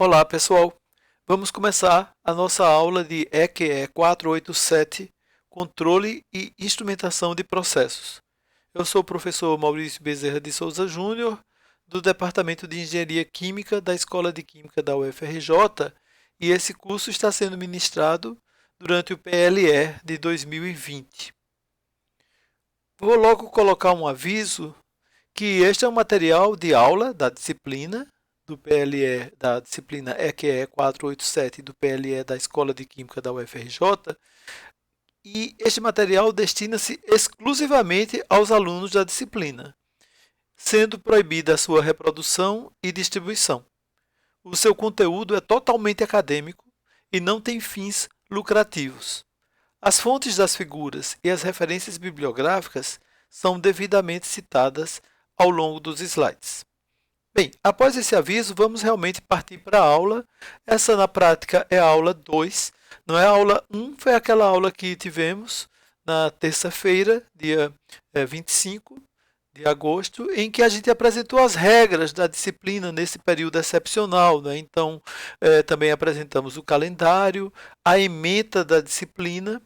Olá, pessoal. Vamos começar a nossa aula de EQE 487, Controle e Instrumentação de Processos. Eu sou o professor Maurício Bezerra de Souza Júnior, do Departamento de Engenharia Química da Escola de Química da UFRJ, e esse curso está sendo ministrado durante o PLE de 2020. Vou logo colocar um aviso que este é um material de aula da disciplina do PLE, da disciplina EQE 487 do PLE da Escola de Química da UFRJ, e este material destina-se exclusivamente aos alunos da disciplina, sendo proibida a sua reprodução e distribuição. O seu conteúdo é totalmente acadêmico e não tem fins lucrativos. As fontes das figuras e as referências bibliográficas são devidamente citadas ao longo dos slides. Bem, após esse aviso, vamos realmente partir para a aula. Essa, na prática, é a aula 2. Não é a aula 1, foi aquela aula que tivemos na terça-feira, dia 25 de agosto, em que a gente apresentou as regras da disciplina nesse período excepcional, né? Então, também apresentamos o calendário, a ementa da disciplina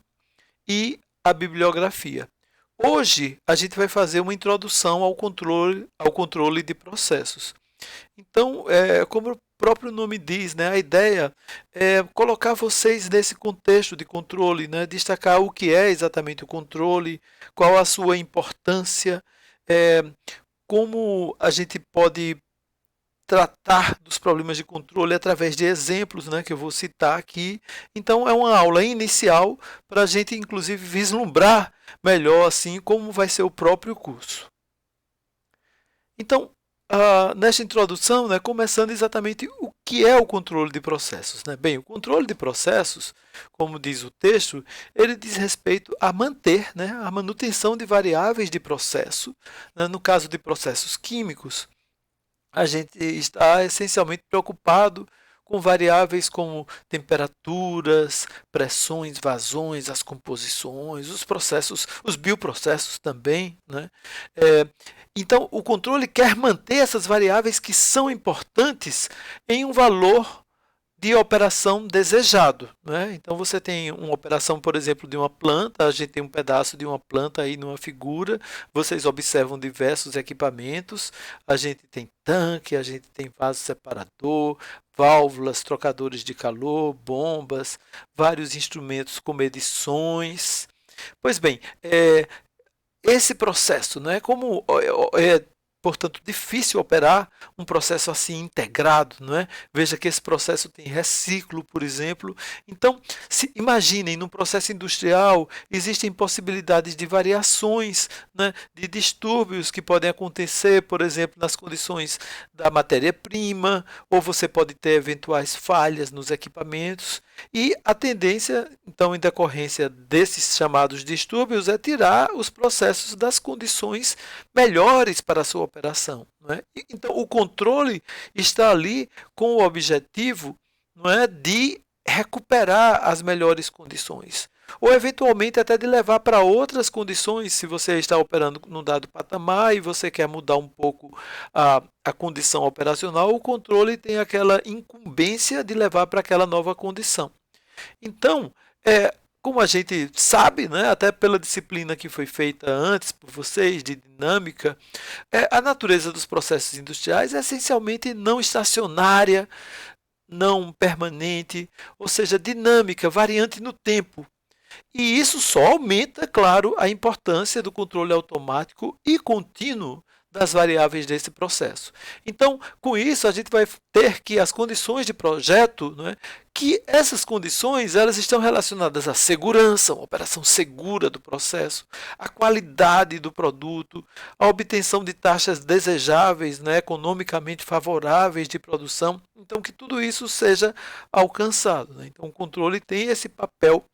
e a bibliografia. Hoje, a gente vai fazer uma introdução ao controle de processos. Então, como o próprio nome diz, né, a ideia é colocar vocês nesse contexto de controle, né, destacar o que é exatamente o controle, qual a sua importância, como a gente pode tratar dos problemas de controle através de exemplos, né, que eu vou citar aqui. Então, é uma aula inicial para a gente, inclusive, vislumbrar melhor assim como vai ser o próprio curso. Então, nesta introdução, né, começando exatamente o que é o controle de processos, né? Bem, o controle de processos, como diz o texto, ele diz respeito a manter, né, a manutenção de variáveis de processo. Né? No caso de processos químicos, a gente está essencialmente preocupado com variáveis como temperaturas, pressões, vazões, as composições, os processos, os bioprocessos também, né? Então, o controle quer manter essas variáveis que são importantes em um valor de operação desejado, né? Então, você tem uma operação, por exemplo, de uma planta, a gente tem um pedaço de uma planta aí numa figura, vocês observam diversos equipamentos, a gente tem tanque, a gente tem vaso separador, válvulas, trocadores de calor, bombas, vários instrumentos com medições. Pois bem, esse processo, não é como portanto, difícil operar um processo assim integrado, não é? Veja que esse processo tem reciclo, por exemplo. Então, imaginem, num processo industrial, existem possibilidades de variações, né, de distúrbios que podem acontecer, por exemplo, nas condições da matéria-prima, ou você pode ter eventuais falhas nos equipamentos. E a tendência, então, em decorrência desses chamados distúrbios, é tirar os processos das condições melhores para a sua operação. Não é? Então, o controle está ali com o objetivo, não é, de recuperar as melhores condições. Ou, eventualmente, até de levar para outras condições, se você está operando num dado patamar e você quer mudar um pouco a condição operacional, o controle tem aquela incumbência de levar para aquela nova condição. Então, como a gente sabe, né, até pela disciplina que foi feita antes por vocês, de dinâmica, a natureza dos processos industriais é essencialmente não estacionária, não permanente, ou seja, dinâmica, variante no tempo. E isso só aumenta, claro, a importância do controle automático e contínuo das variáveis desse processo. Então, com isso, a gente vai ter que as condições de projeto, não é, que essas condições elas estão relacionadas à segurança, uma operação segura do processo, à qualidade do produto, à obtenção de taxas desejáveis, né, economicamente favoráveis de produção. Então, que tudo isso seja alcançado. Né? Então, o controle tem esse papel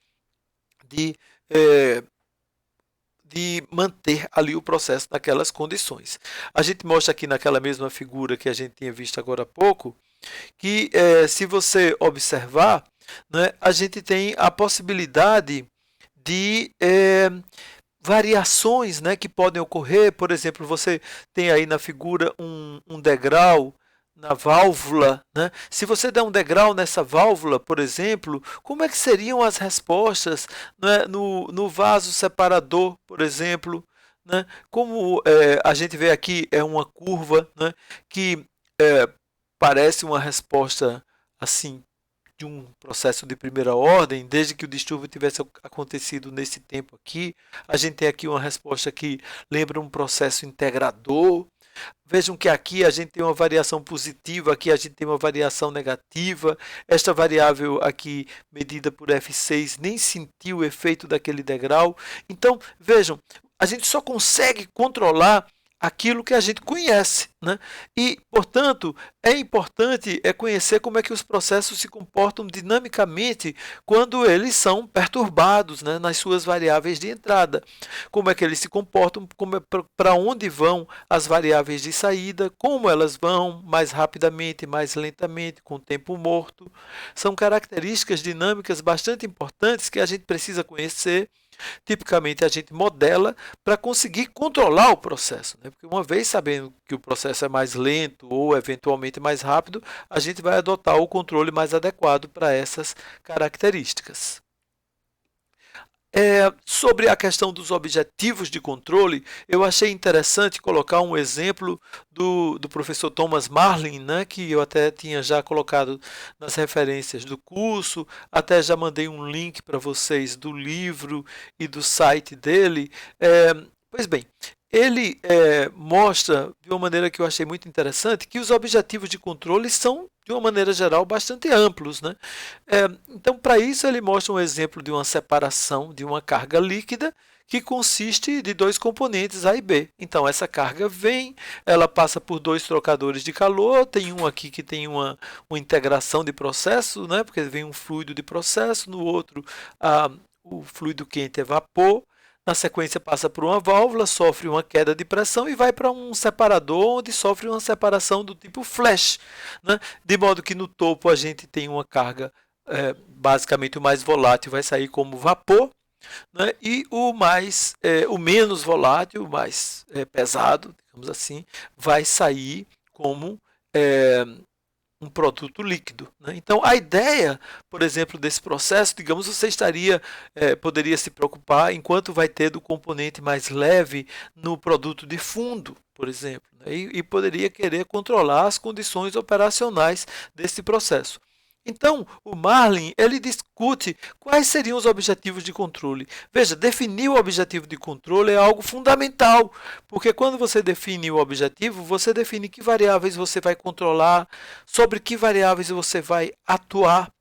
de, de manter ali o processo naquelas condições. A gente mostra aqui naquela mesma figura que a gente tinha visto agora há pouco, que se você observar, né, a gente tem a possibilidade de variações, né, que podem ocorrer. Por exemplo, você tem aí na figura um degrau, na válvula, né? Se você der um degrau nessa válvula, por exemplo, como é que seriam as respostas, né, no vaso separador, por exemplo, né? Como a gente vê aqui, é uma curva, né, que parece uma resposta assim de um processo de primeira ordem, desde que o distúrbio tivesse acontecido nesse tempo aqui. A gente tem aqui uma resposta que lembra um processo integrador. Vejam que aqui a gente tem uma variação positiva, aqui a gente tem uma variação negativa. Esta variável aqui, medida por F6, nem sentiu o efeito daquele degrau. Então, vejam, a gente só consegue controlar aquilo que a gente conhece, né? E, portanto, é importante conhecer como é que os processos se comportam dinamicamente quando eles são perturbados, né, nas suas variáveis de entrada. Como é que eles se comportam, para onde vão as variáveis de saída, como elas vão mais rapidamente, mais lentamente, com tempo morto. São características dinâmicas bastante importantes que a gente precisa conhecer. Tipicamente a gente modela para conseguir controlar o processo, né? Porque uma vez sabendo que o processo é mais lento ou eventualmente mais rápido, a gente vai adotar o controle mais adequado para essas características. Sobre a questão dos objetivos de controle, eu achei interessante colocar um exemplo do professor Thomas Marlin, né, que eu até tinha já colocado nas referências do curso, até já mandei um link para vocês do livro e do site dele. Pois bem, ele mostra, de uma maneira que eu achei muito interessante, que os objetivos de controle são, de uma maneira geral, bastante amplos, né? Então, para isso, ele mostra um exemplo de uma separação de uma carga líquida que consiste de dois componentes A e B. Então, essa carga vem, ela passa por dois trocadores de calor, tem um aqui que tem uma integração de processo, né? Porque vem um fluido de processo, no outro o fluido quente é vapor. Na sequência passa por uma válvula, sofre uma queda de pressão e vai para um separador onde sofre uma separação do tipo flash, né? De modo que no topo a gente tem uma carga, basicamente o mais volátil vai sair como vapor, né? E o menos volátil, o mais pesado, digamos assim, vai sair como um produto líquido, né? Então, a ideia, por exemplo, desse processo, digamos, você poderia se preocupar enquanto vai ter do componente mais leve no produto de fundo, por exemplo, né? E poderia querer controlar as condições operacionais desse processo. Então, o Marlin, ele discute quais seriam os objetivos de controle. Veja, definir o objetivo de controle é algo fundamental, porque quando você define o objetivo, você define que variáveis você vai controlar, sobre que variáveis você vai atuar.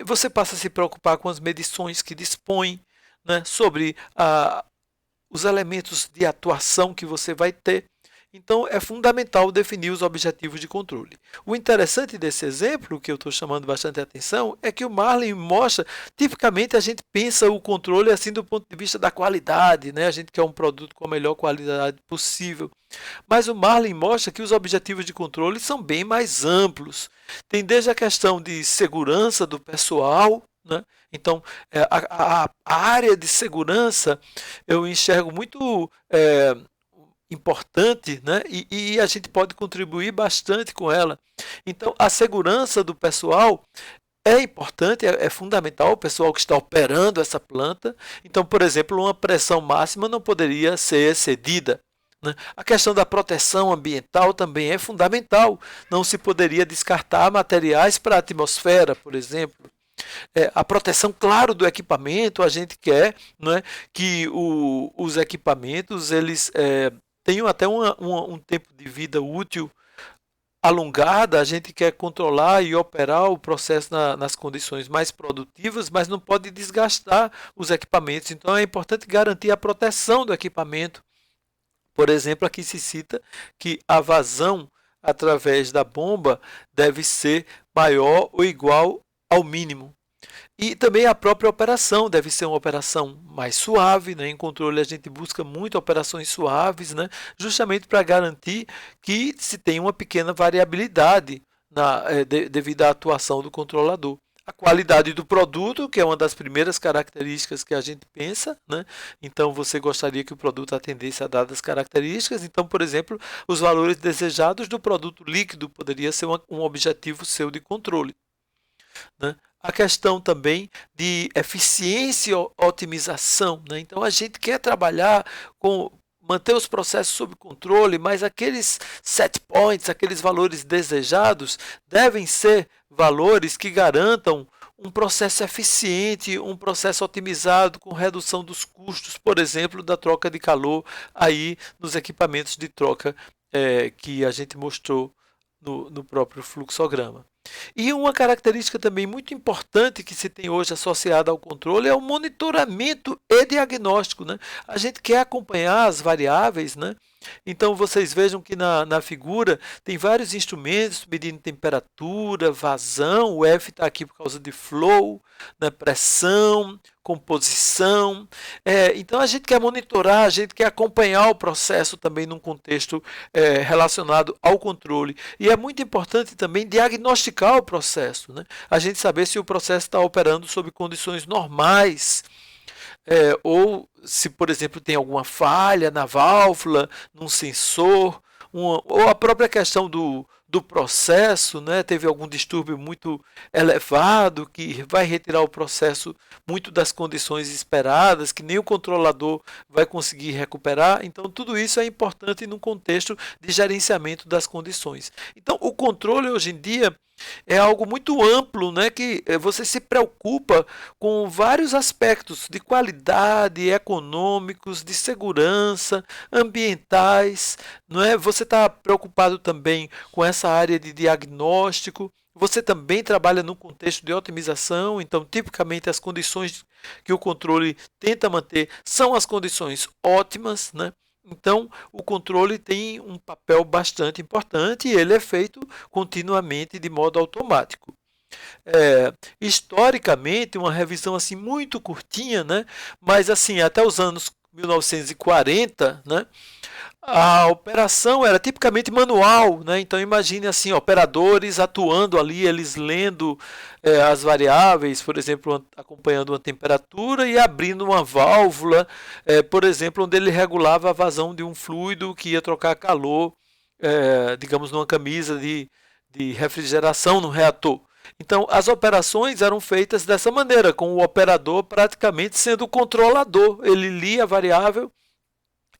Você passa a se preocupar com as medições que dispõe, né, sobre os elementos de atuação que você vai ter. Então, é fundamental definir os objetivos de controle. O interessante desse exemplo, que eu estou chamando bastante atenção, é que o Marlin mostra, tipicamente a gente pensa o controle assim do ponto de vista da qualidade, né? A gente quer um produto com a melhor qualidade possível. Mas o Marlin mostra que os objetivos de controle são bem mais amplos. Tem desde a questão de segurança do pessoal, né? Então, a área de segurança eu enxergo muito importante, né? E a gente pode contribuir bastante com ela. Então, a segurança do pessoal é importante, é fundamental, o pessoal que está operando essa planta. Então, por exemplo, uma pressão máxima não poderia ser excedida, né? A questão da proteção ambiental também é fundamental. Não se poderia descartar materiais para a atmosfera, por exemplo. A proteção, claro, do equipamento, a gente quer, né, que os equipamentos eles tenham até um tempo de vida útil alongada. A gente quer controlar e operar o processo nas condições mais produtivas, mas não pode desgastar os equipamentos. Então, é importante garantir a proteção do equipamento. Por exemplo, aqui se cita que a vazão através da bomba deve ser maior ou igual ao mínimo. E também a própria operação deve ser uma operação mais suave, né? Em controle a gente busca muito operações suaves, né? Justamente para garantir que se tem uma pequena variabilidade devido à atuação do controlador. A qualidade do produto, que é uma das primeiras características que a gente pensa, né? Então, você gostaria que o produto atendesse a dadas características. Então, por exemplo, os valores desejados do produto líquido poderia ser um objetivo seu de controle, né? A questão também de eficiência e otimização, né? Então, a gente quer trabalhar com manter os processos sob controle, mas aqueles set points, aqueles valores desejados, devem ser valores que garantam um processo eficiente, um processo otimizado com redução dos custos, por exemplo, da troca de calor aí nos equipamentos de troca que a gente mostrou no próprio fluxograma. E uma característica também muito importante que se tem hoje associada ao controle é o monitoramento e diagnóstico, né? A gente quer acompanhar as variáveis, né? Então, vocês vejam que na figura tem vários instrumentos medindo temperatura, vazão, o F está aqui por causa de flow, né? Pressão, composição. Então, a gente quer monitorar, a gente quer acompanhar o processo também num contexto relacionado ao controle. E é muito importante também diagnosticar o processo, né? A gente saber se o processo está operando sob condições normais, ou se, por exemplo, tem alguma falha na válvula, num sensor, ou a própria questão do processo, né? Teve algum distúrbio muito elevado que vai retirar o processo muito das condições esperadas, que nem o controlador vai conseguir recuperar. Então, tudo isso é importante no contexto de gerenciamento das condições. Então, o controle hoje em dia é algo muito amplo, né, que você se preocupa com vários aspectos de qualidade, econômicos, de segurança, ambientais, não é? Você está preocupado também com essa área de diagnóstico. Você também trabalha no contexto de otimização, então, tipicamente, as condições que o controle tenta manter são as condições ótimas, né? Então, o controle tem um papel bastante importante e ele é feito continuamente de modo automático. Historicamente, uma revisão assim muito curtinha, né? Mas assim, até os anos 1940, né? A operação era tipicamente manual, né? Então imagine assim, operadores atuando ali, eles lendo as variáveis, por exemplo, acompanhando uma temperatura e abrindo uma válvula, por exemplo, onde ele regulava a vazão de um fluido que ia trocar calor, digamos, numa camisa de refrigeração no reator. Então, as operações eram feitas dessa maneira, com o operador praticamente sendo o controlador. Ele lia a variável,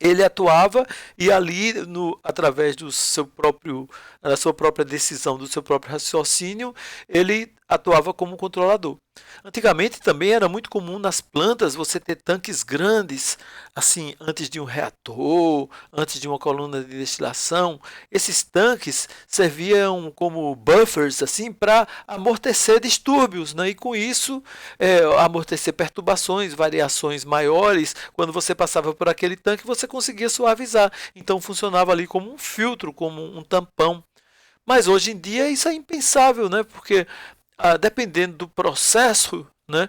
ele atuava e ali, através da sua própria decisão, do seu próprio raciocínio, ele atuava como controlador. Antigamente também era muito comum nas plantas você ter tanques grandes, assim, antes de um reator, antes de uma coluna de destilação. Esses tanques serviam como buffers assim para amortecer distúrbios, né? E com isso amortecer perturbações, variações maiores. Quando você passava por aquele tanque, você conseguia suavizar. Então funcionava ali como um filtro, como um tampão. Mas hoje em dia isso é impensável, né? Porque dependendo do processo, né,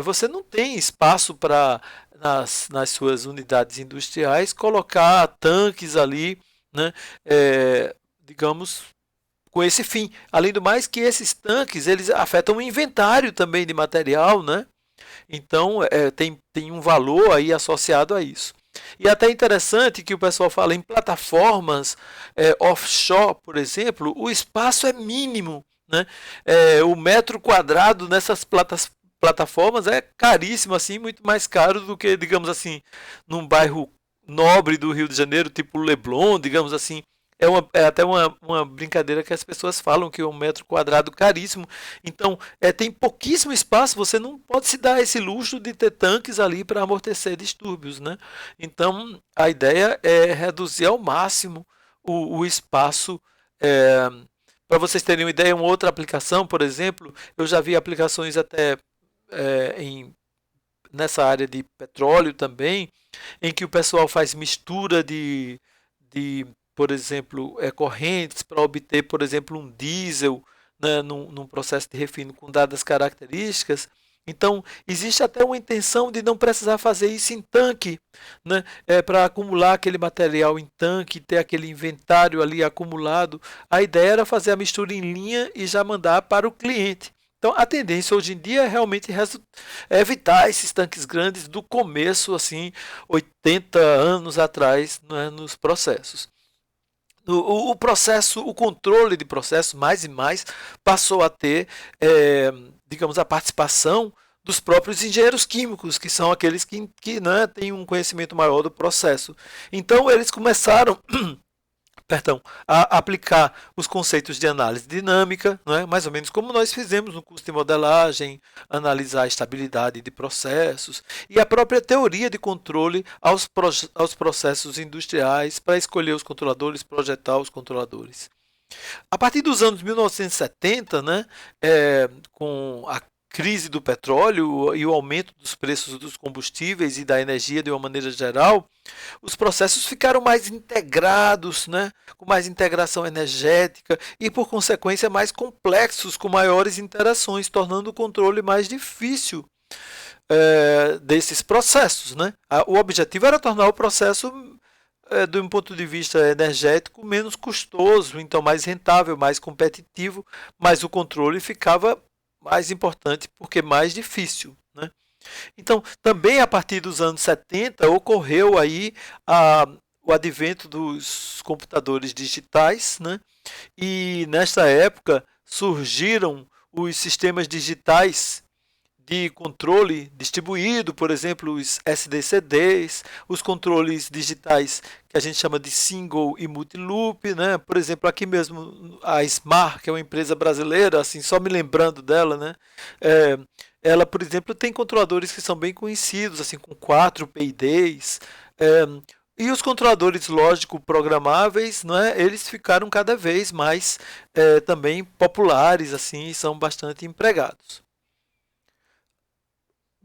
você não tem espaço para, nas suas unidades industriais, colocar tanques ali, né, digamos, com esse fim. Além do mais que esses tanques, eles afetam o inventário também de material, né? Então, tem um valor aí associado a isso. E até interessante que o pessoal fala em plataformas offshore, por exemplo, o espaço é mínimo, né? O metro quadrado nessas plataformas é caríssimo, assim, muito mais caro do que, digamos assim, num bairro nobre do Rio de Janeiro, tipo Leblon, digamos assim. É até uma brincadeira que as pessoas falam que é um metro quadrado caríssimo. Então, tem pouquíssimo espaço, você não pode se dar esse luxo de ter tanques ali para amortecer distúrbios, né? Então, a ideia é reduzir ao máximo o espaço. Para vocês terem uma ideia, uma outra aplicação, por exemplo, eu já vi aplicações até nessa área de petróleo também, em que o pessoal faz mistura de por exemplo, correntes para obter, por exemplo, um diesel, né, num processo de refino com dadas características. Então, existe até uma intenção de não precisar fazer isso em tanque, né, para acumular aquele material em tanque, ter aquele inventário ali acumulado. A ideia era fazer a mistura em linha e já mandar para o cliente. Então, a tendência hoje em dia é realmente evitar esses tanques grandes do começo, assim, 80 anos atrás, né, nos processos. O processo, o controle de processo, mais e mais, passou a ter, digamos, a participação dos próprios engenheiros químicos, que são aqueles que né, têm um conhecimento maior do processo. Então, eles começaram perdão, a aplicar os conceitos de análise dinâmica, né, mais ou menos como nós fizemos no curso de modelagem, analisar a estabilidade de processos e a própria teoria de controle aos processos industriais para escolher os controladores, projetar os controladores. A partir dos anos 1970, né, com a crise do petróleo e o aumento dos preços dos combustíveis e da energia de uma maneira geral, os processos ficaram mais integrados, né, com mais integração energética e, por consequência, mais complexos, com maiores interações, tornando o controle mais difícil desses processos. Né? O objetivo era tornar o processo de um ponto de vista energético, menos custoso, então mais rentável, mais competitivo, mas o controle ficava mais importante porque mais difícil. Né? Então, também a partir dos anos 70 ocorreu aí o advento dos computadores digitais, né? E nesta época surgiram os sistemas digitais de controle distribuído, por exemplo, os SDCDs, os controles digitais que a gente chama de single e multi-loop, né? Por exemplo, aqui mesmo a Smart, que é uma empresa brasileira, assim, só me lembrando dela, né? Ela, por exemplo, tem controladores que são bem conhecidos, assim, com 4 PIDs, e os controladores lógico programáveis, né, eles ficaram cada vez mais também populares, assim, e são bastante empregados.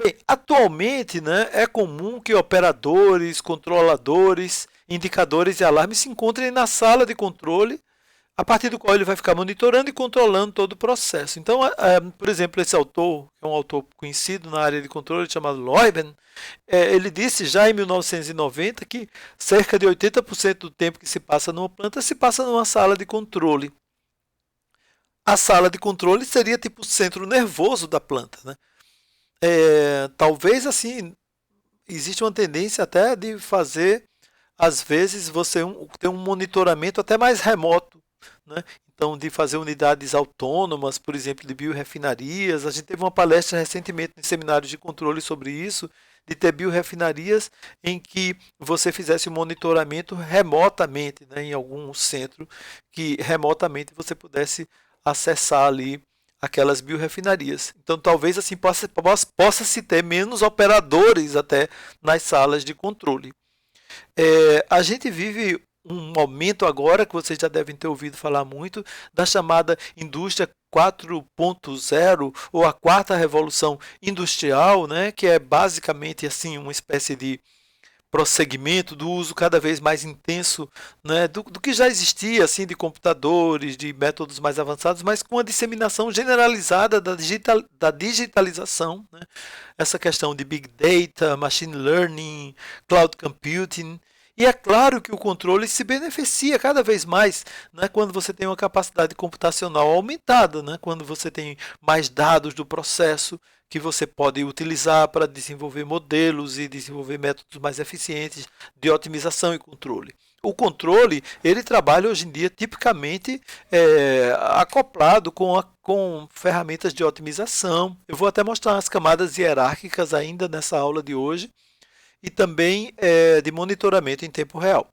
Bem, atualmente, né, é comum que operadores, controladores, indicadores e alarmes se encontrem na sala de controle, a partir do qual ele vai ficar monitorando e controlando todo o processo. Então, por exemplo, esse autor, que é um autor conhecido na área de controle, chamado Leuben, ele disse já em 1990 que cerca de 80% do tempo que se passa numa planta se passa numa sala de controle. A sala de controle seria tipo o centro nervoso da planta, né? Talvez assim existe uma tendência até de fazer às vezes você ter um monitoramento até mais remoto, né? Então de fazer unidades autônomas, por exemplo, de biorefinarias. A gente teve uma palestra recentemente em seminários de controle sobre isso, de ter biorefinarias em que você fizesse o monitoramento remotamente, né, em algum centro, que remotamente você pudesse acessar ali aquelas biorefinarias. Então, talvez assim possa-se ter menos operadores até nas salas de controle. A gente vive um momento agora, que vocês já devem ter ouvido falar muito, da chamada indústria 4.0 ou a quarta revolução industrial, né, que é basicamente assim uma espécie de prosseguimento do uso cada vez mais intenso, né, do que já existia assim de computadores, de métodos mais avançados, mas com a disseminação generalizada da digitalização, né, essa questão de Big Data, Machine Learning, Cloud Computing. E é claro que o controle se beneficia cada vez mais, né, quando você tem uma capacidade computacional aumentada, né, quando você tem mais dados do processo, que você pode utilizar para desenvolver modelos e desenvolver métodos mais eficientes de otimização e controle. O controle, ele trabalha hoje em dia tipicamente acoplado com ferramentas de otimização. Eu vou até mostrar as camadas hierárquicas ainda nessa aula de hoje e também de monitoramento em tempo real.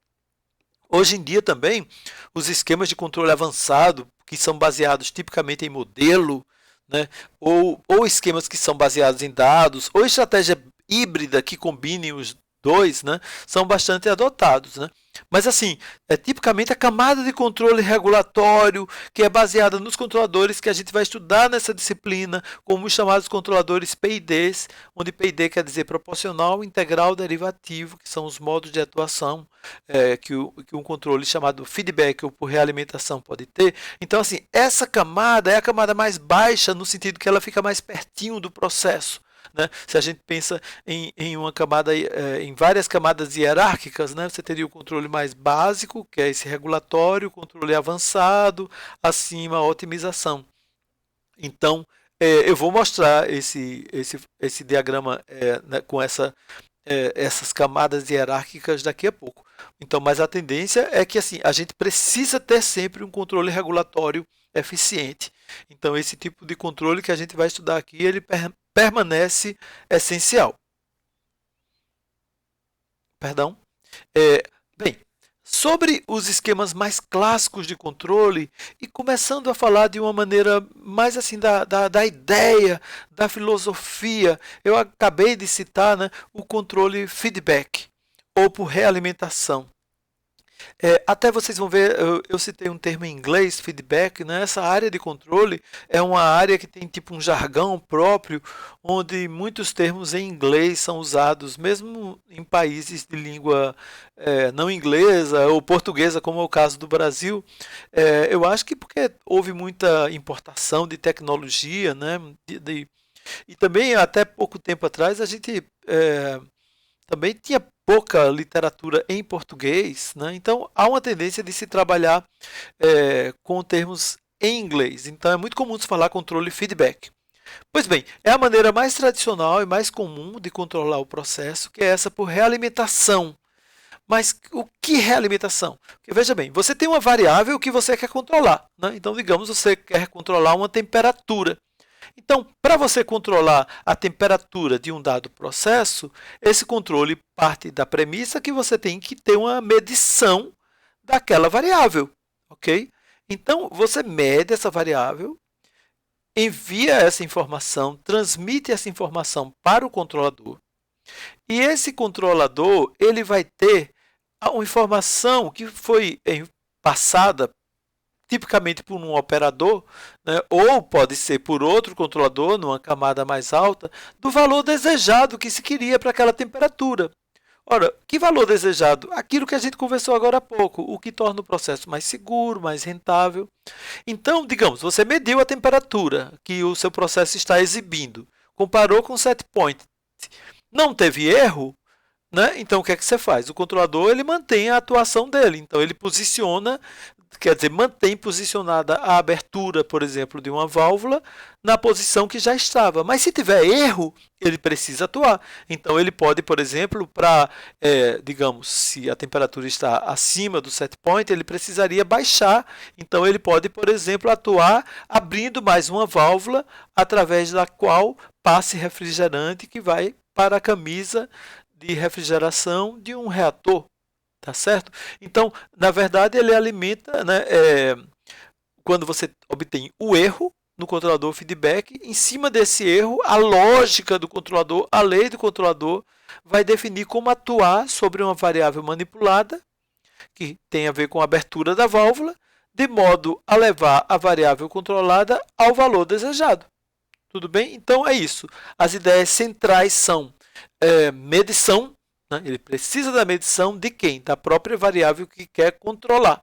Hoje em dia também, os esquemas de controle avançado, que são baseados tipicamente em modelo, né, ou esquemas que são baseados em dados, ou estratégia híbrida que combinem os dois, né, são bastante adotados. Né? Mas assim, tipicamente a camada de controle regulatório, que é baseada nos controladores que a gente vai estudar nessa disciplina, como os chamados controladores PIDs, onde PID quer dizer proporcional, integral, derivativo, que são os modos de atuação que um controle chamado feedback ou por realimentação pode ter. Então, assim, essa camada é a camada mais baixa, no sentido que ela fica mais pertinho do processo. Né? Se a gente pensa em uma camada, em várias camadas hierárquicas, né? Você teria o controle mais básico, que é esse regulatório, o controle avançado, acima a otimização. Então, Eu vou mostrar esse diagrama né, com essas camadas hierárquicas daqui a pouco. Então, mas a tendência é que assim, a gente precisa ter sempre um controle regulatório eficiente. Então, esse tipo de controle que a gente vai estudar aqui, ele permanece essencial. Perdão. É, bem, sobre os esquemas mais clássicos de controle e começando a falar de uma maneira mais assim da ideia, da filosofia, eu acabei de citar, né, o controle feedback ou por realimentação. Até vocês vão ver, eu citei um termo em inglês, feedback, né? Essa área de controle é uma área que tem tipo um jargão próprio, onde muitos termos em inglês são usados, mesmo em países de língua não inglesa ou portuguesa, como é o caso do Brasil. Eu acho que porque houve muita importação de tecnologia, né? E também até pouco tempo atrás a gente também tinha pouca literatura em português, né? Então há uma tendência de se trabalhar com termos em inglês. Então é muito comum se falar controle feedback. Pois bem, é a maneira mais tradicional e mais comum de controlar o processo, que é essa por realimentação. Mas o que é realimentação? Porque veja bem, você tem uma variável que você quer controlar, né? Então, digamos, você quer controlar uma temperatura. Então, para você controlar a temperatura de um dado processo, esse controle parte da premissa que você tem que ter uma medição daquela variável, ok? Então, você mede essa variável, envia essa informação, transmite essa informação para o controlador, e esse controlador ele vai ter uma informação que foi passada tipicamente por um operador, né, ou pode ser por outro controlador, numa camada mais alta, do valor desejado que se queria para aquela temperatura. Ora, que valor desejado? Aquilo que a gente conversou agora há pouco, o que torna o processo mais seguro, mais rentável. Então, digamos, você mediu a temperatura que o seu processo está exibindo, comparou com o set point, não teve erro, né? Então, o que é que você faz? O controlador ele mantém a atuação dele. Então, ele posiciona, quer dizer, mantém posicionada a abertura, por exemplo, de uma válvula na posição que já estava. Mas se tiver erro, ele precisa atuar. Então, ele pode, por exemplo, digamos, se a temperatura está acima do set point, ele precisaria baixar. Então, ele pode, por exemplo, atuar abrindo mais uma válvula através da qual passe refrigerante que vai para a camisa de refrigeração de um reator, tá certo? Então, na verdade, ele alimenta, né, quando você obtém o erro no controlador feedback, em cima desse erro, a lógica do controlador, a lei do controlador, vai definir como atuar sobre uma variável manipulada, que tem a ver com a abertura da válvula, de modo a levar a variável controlada ao valor desejado. Tudo bem? Então é isso. As ideias centrais são medição, né? Ele precisa da medição de quem? Da própria variável que quer controlar.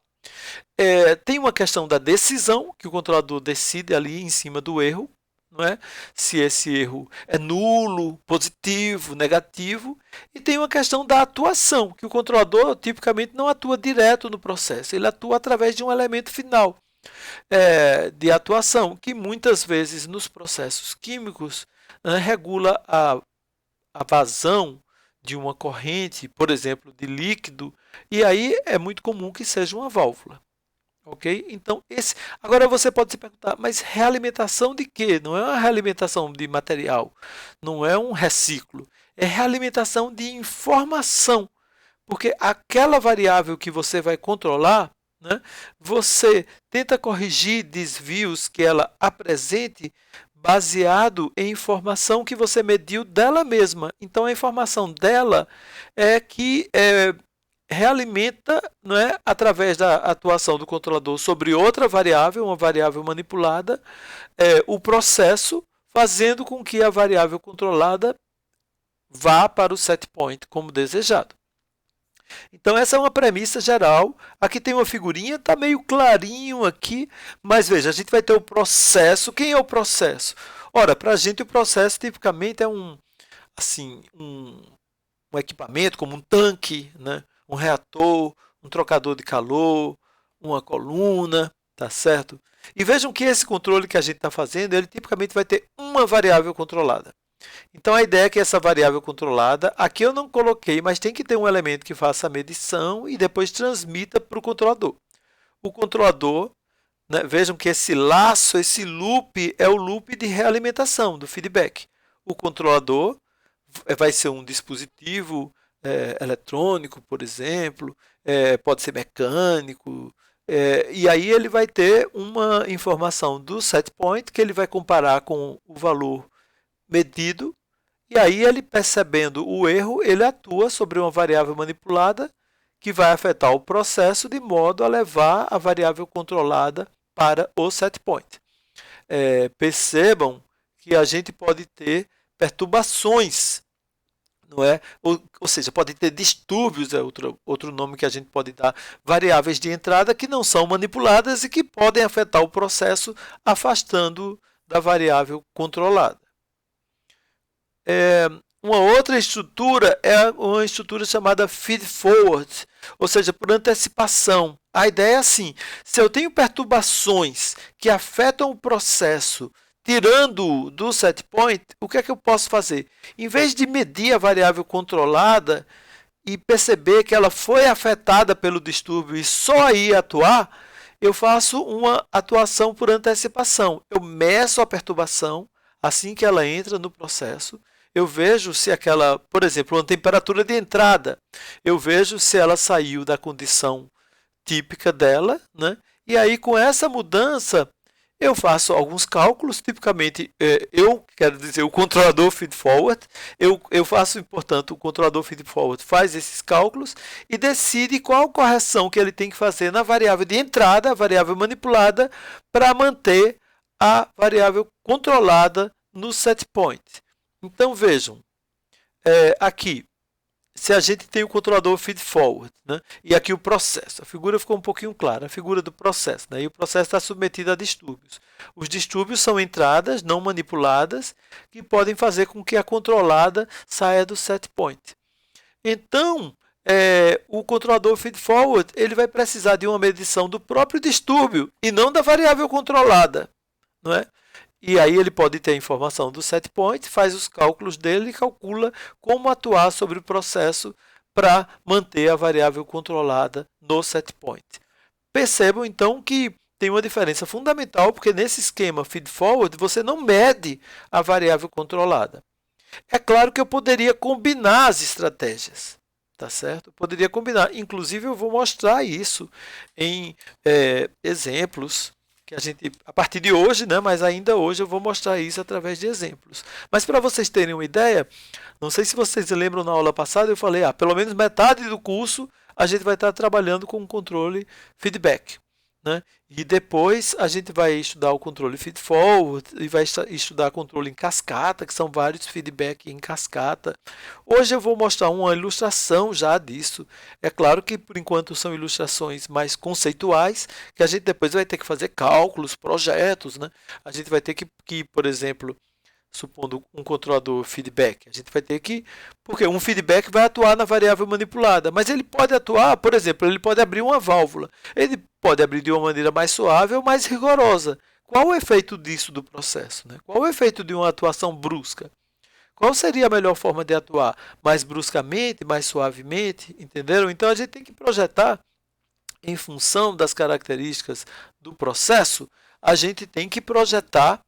Tem uma questão da decisão, que o controlador decide ali em cima do erro, não é? Se esse erro é nulo, positivo, negativo. E tem uma questão da atuação, que o controlador tipicamente não atua direto no processo, ele atua através de um elemento final de atuação, que muitas vezes nos processos químicos regula a vazão de uma corrente, por exemplo, de líquido, e aí é muito comum que seja uma válvula. Ok? Então, agora você pode se perguntar, mas realimentação de quê? Não é uma realimentação de material, não é um reciclo, é realimentação de informação, porque aquela variável que você vai controlar, né, você tenta corrigir desvios que ela apresente baseado em informação que você mediu dela mesma. Então, a informação dela é que realimenta, não é, através da atuação do controlador sobre outra variável, uma variável manipulada, o processo, fazendo com que a variável controlada vá para o set point como desejado. Então, essa é uma premissa geral. Aqui tem uma figurinha, está meio clarinho aqui, mas veja, a gente vai ter o processo. Quem é o processo? Ora, para a gente o processo tipicamente é um equipamento como um tanque, né? Um reator, um trocador de calor, uma coluna, tá certo? E vejam que esse controle que a gente está fazendo, ele tipicamente vai ter uma variável controlada. Então, a ideia é que essa variável controlada, aqui eu não coloquei, mas tem que ter um elemento que faça a medição e depois transmita para o controlador. O controlador, né, vejam que esse laço, esse loop, é o loop de realimentação, do feedback. O controlador vai ser um dispositivo eletrônico, por exemplo, pode ser mecânico, e aí ele vai ter uma informação do set point que ele vai comparar com o valor medido, e aí ele percebendo o erro, ele atua sobre uma variável manipulada que vai afetar o processo de modo a levar a variável controlada para o set point. Percebam que a gente pode ter perturbações, não é? Ou seja, pode ter distúrbios, é outro nome que a gente pode dar, variáveis de entrada que não são manipuladas e que podem afetar o processo, afastando da variável controlada. Uma outra estrutura é uma estrutura chamada feed-forward, ou seja, por antecipação. A ideia é assim, se eu tenho perturbações que afetam o processo, tirando do set point, o que é que eu posso fazer? Em vez de medir a variável controlada e perceber que ela foi afetada pelo distúrbio e só aí atuar, eu faço uma atuação por antecipação. Eu meço a perturbação assim que ela entra no processo. Eu vejo se aquela, por exemplo, uma temperatura de entrada, eu vejo se ela saiu da condição típica dela, né? E aí com essa mudança eu faço alguns cálculos, tipicamente quero dizer, o controlador feed-forward, eu faço, portanto, o controlador feed-forward faz esses cálculos e decide qual correção que ele tem que fazer na variável de entrada, a variável manipulada, para manter a variável controlada no set point. Então, vejam, aqui, se a gente tem o controlador feed-forward, né, e aqui o processo, a figura ficou um pouquinho clara, a figura do processo, né, e o processo está submetido a distúrbios. Os distúrbios são entradas não manipuladas que podem fazer com que a controlada saia do set point. Então, o controlador feed-forward ele vai precisar de uma medição do próprio distúrbio e não da variável controlada, não é? E aí ele pode ter a informação do set point, faz os cálculos dele e calcula como atuar sobre o processo para manter a variável controlada no set point. Percebam então que tem uma diferença fundamental, porque nesse esquema feed-forward você não mede a variável controlada. É claro que eu poderia combinar as estratégias, tá certo? Eu poderia combinar, inclusive eu vou mostrar isso em exemplos que a gente, a partir de hoje, né, mas ainda hoje eu vou mostrar isso através de exemplos. Mas para vocês terem uma ideia, não sei se vocês lembram na aula passada, eu falei, pelo menos metade do curso a gente vai estar trabalhando com o controle feedback, né? E depois a gente vai estudar o controle feed-forward e vai estudar controle em cascata, que são vários feedback em cascata. Hoje eu vou mostrar uma ilustração já disso. É claro que por enquanto são ilustrações mais conceituais, que a gente depois vai ter que fazer cálculos, projetos, né? A gente vai ter que, por exemplo, supondo um controlador feedback, a gente vai ter que, porque um feedback vai atuar na variável manipulada, mas ele pode atuar, por exemplo, ele pode abrir uma válvula, ele pode abrir de uma maneira mais suave ou mais rigorosa. Qual o efeito disso do processo, né? Qual o efeito de uma atuação brusca? Qual seria a melhor forma de atuar? Mais bruscamente, mais suavemente, entenderam? Então a gente tem que projetar em função das características do processo, a gente tem que projetar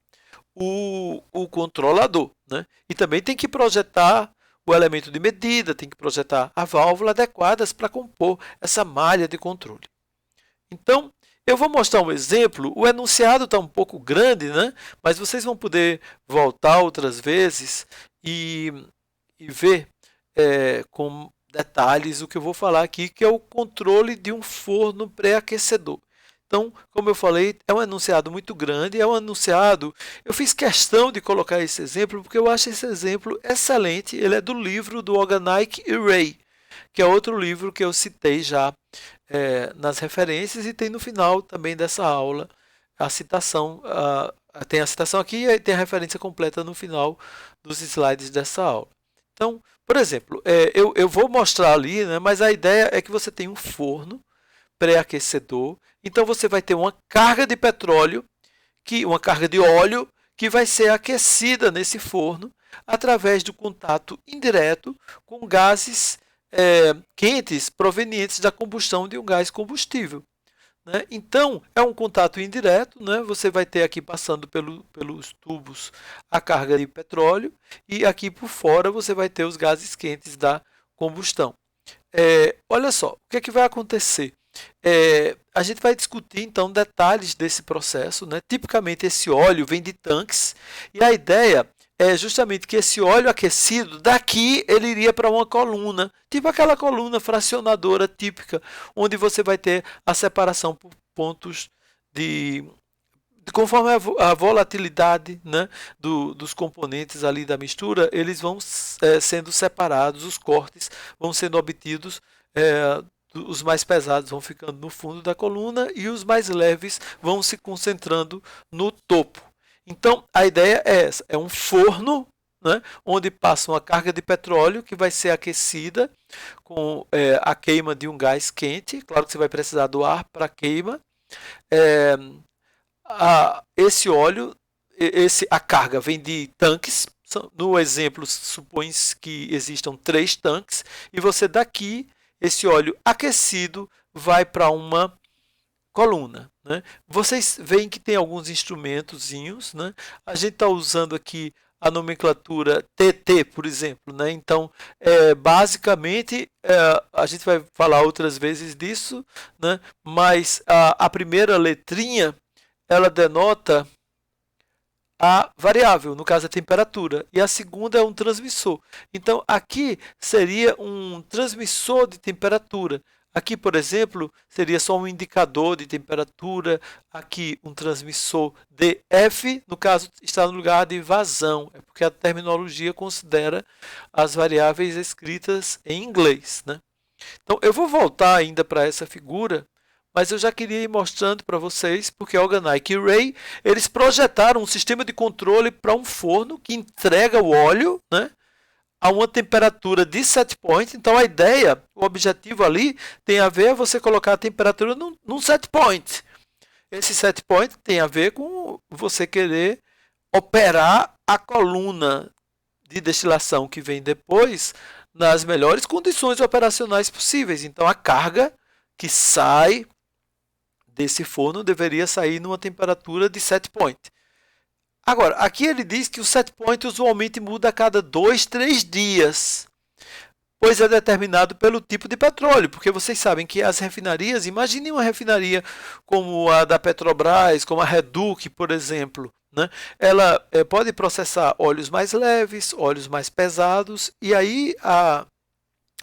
o controlador, né? E também tem que projetar o elemento de medida, tem que projetar a válvula adequadas para compor essa malha de controle. Então, eu vou mostrar um exemplo. O enunciado está um pouco grande, né? Mas vocês vão poder voltar outras vezes e ver com detalhes o que eu vou falar aqui, que é o controle de um forno pré-aquecedor. Então, como eu falei, é um enunciado muito grande, é um enunciado... Eu fiz questão de colocar esse exemplo porque eu acho esse exemplo excelente. Ele é do livro do Organic Array, que é outro livro que eu citei já nas referências e tem no final também dessa aula a citação. Tem a citação aqui e tem a referência completa no final dos slides dessa aula. Então, por exemplo, eu vou mostrar ali, né, mas a ideia é que você tem um forno pré-aquecedor Então você vai ter uma carga de petróleo, uma carga de óleo, que vai ser aquecida nesse forno através do contato indireto com gases quentes provenientes da combustão de um gás combustível. Né? Então, é um contato indireto, né? Você vai ter aqui passando pelos tubos a carga de petróleo e aqui por fora você vai ter os gases quentes da combustão. Olha só, o que é que vai acontecer? A gente vai discutir então detalhes desse processo, né? Tipicamente esse óleo vem de tanques e a ideia é justamente que esse óleo aquecido, daqui ele iria para uma coluna, tipo aquela coluna fracionadora típica, onde você vai ter a separação por pontos conforme a volatilidade, né, dos componentes ali da mistura, eles vão sendo separados, os cortes vão sendo obtidos, os mais pesados vão ficando no fundo da coluna e os mais leves vão se concentrando no topo. Então, a ideia é essa, é um forno, né, onde passa uma carga de petróleo que vai ser aquecida com a queima de um gás quente. Claro que você vai precisar do ar para a queima. Esse óleo, a carga vem de tanques. No exemplo, supõe que existam 3 tanques e você daqui, esse óleo aquecido vai para uma coluna. Né? Vocês veem que tem alguns instrumentozinhos, né? A gente está usando aqui a nomenclatura TT, por exemplo. Né? Então, basicamente, a gente vai falar outras vezes disso, né? Mas a primeira letrinha, ela denota a variável, no caso a temperatura, e a segunda é um transmissor. Então, aqui seria um transmissor de temperatura. Aqui, por exemplo, seria só um indicador de temperatura, aqui um transmissor DF, no caso está no lugar de vazão, é porque a terminologia considera as variáveis escritas em inglês. Né? Então, eu vou voltar ainda para essa figura, mas eu já queria ir mostrando para vocês, porque a Organic e Ray, eles projetaram um sistema de controle para um forno que entrega o óleo, né, a uma temperatura de set point. Então, a ideia, o objetivo ali, tem a ver você colocar a temperatura num set point. Esse set point tem a ver com você querer operar a coluna de destilação que vem depois nas melhores condições operacionais possíveis. Então, a carga que sai desse forno deveria sair numa temperatura de set point. Agora, aqui ele diz que o set point usualmente muda a cada 2, 3 dias, pois é determinado pelo tipo de petróleo, porque vocês sabem que as refinarias, imagine uma refinaria como a da Petrobras, como a Reduc, por exemplo, né? Ela pode processar óleos mais leves, óleos mais pesados, e aí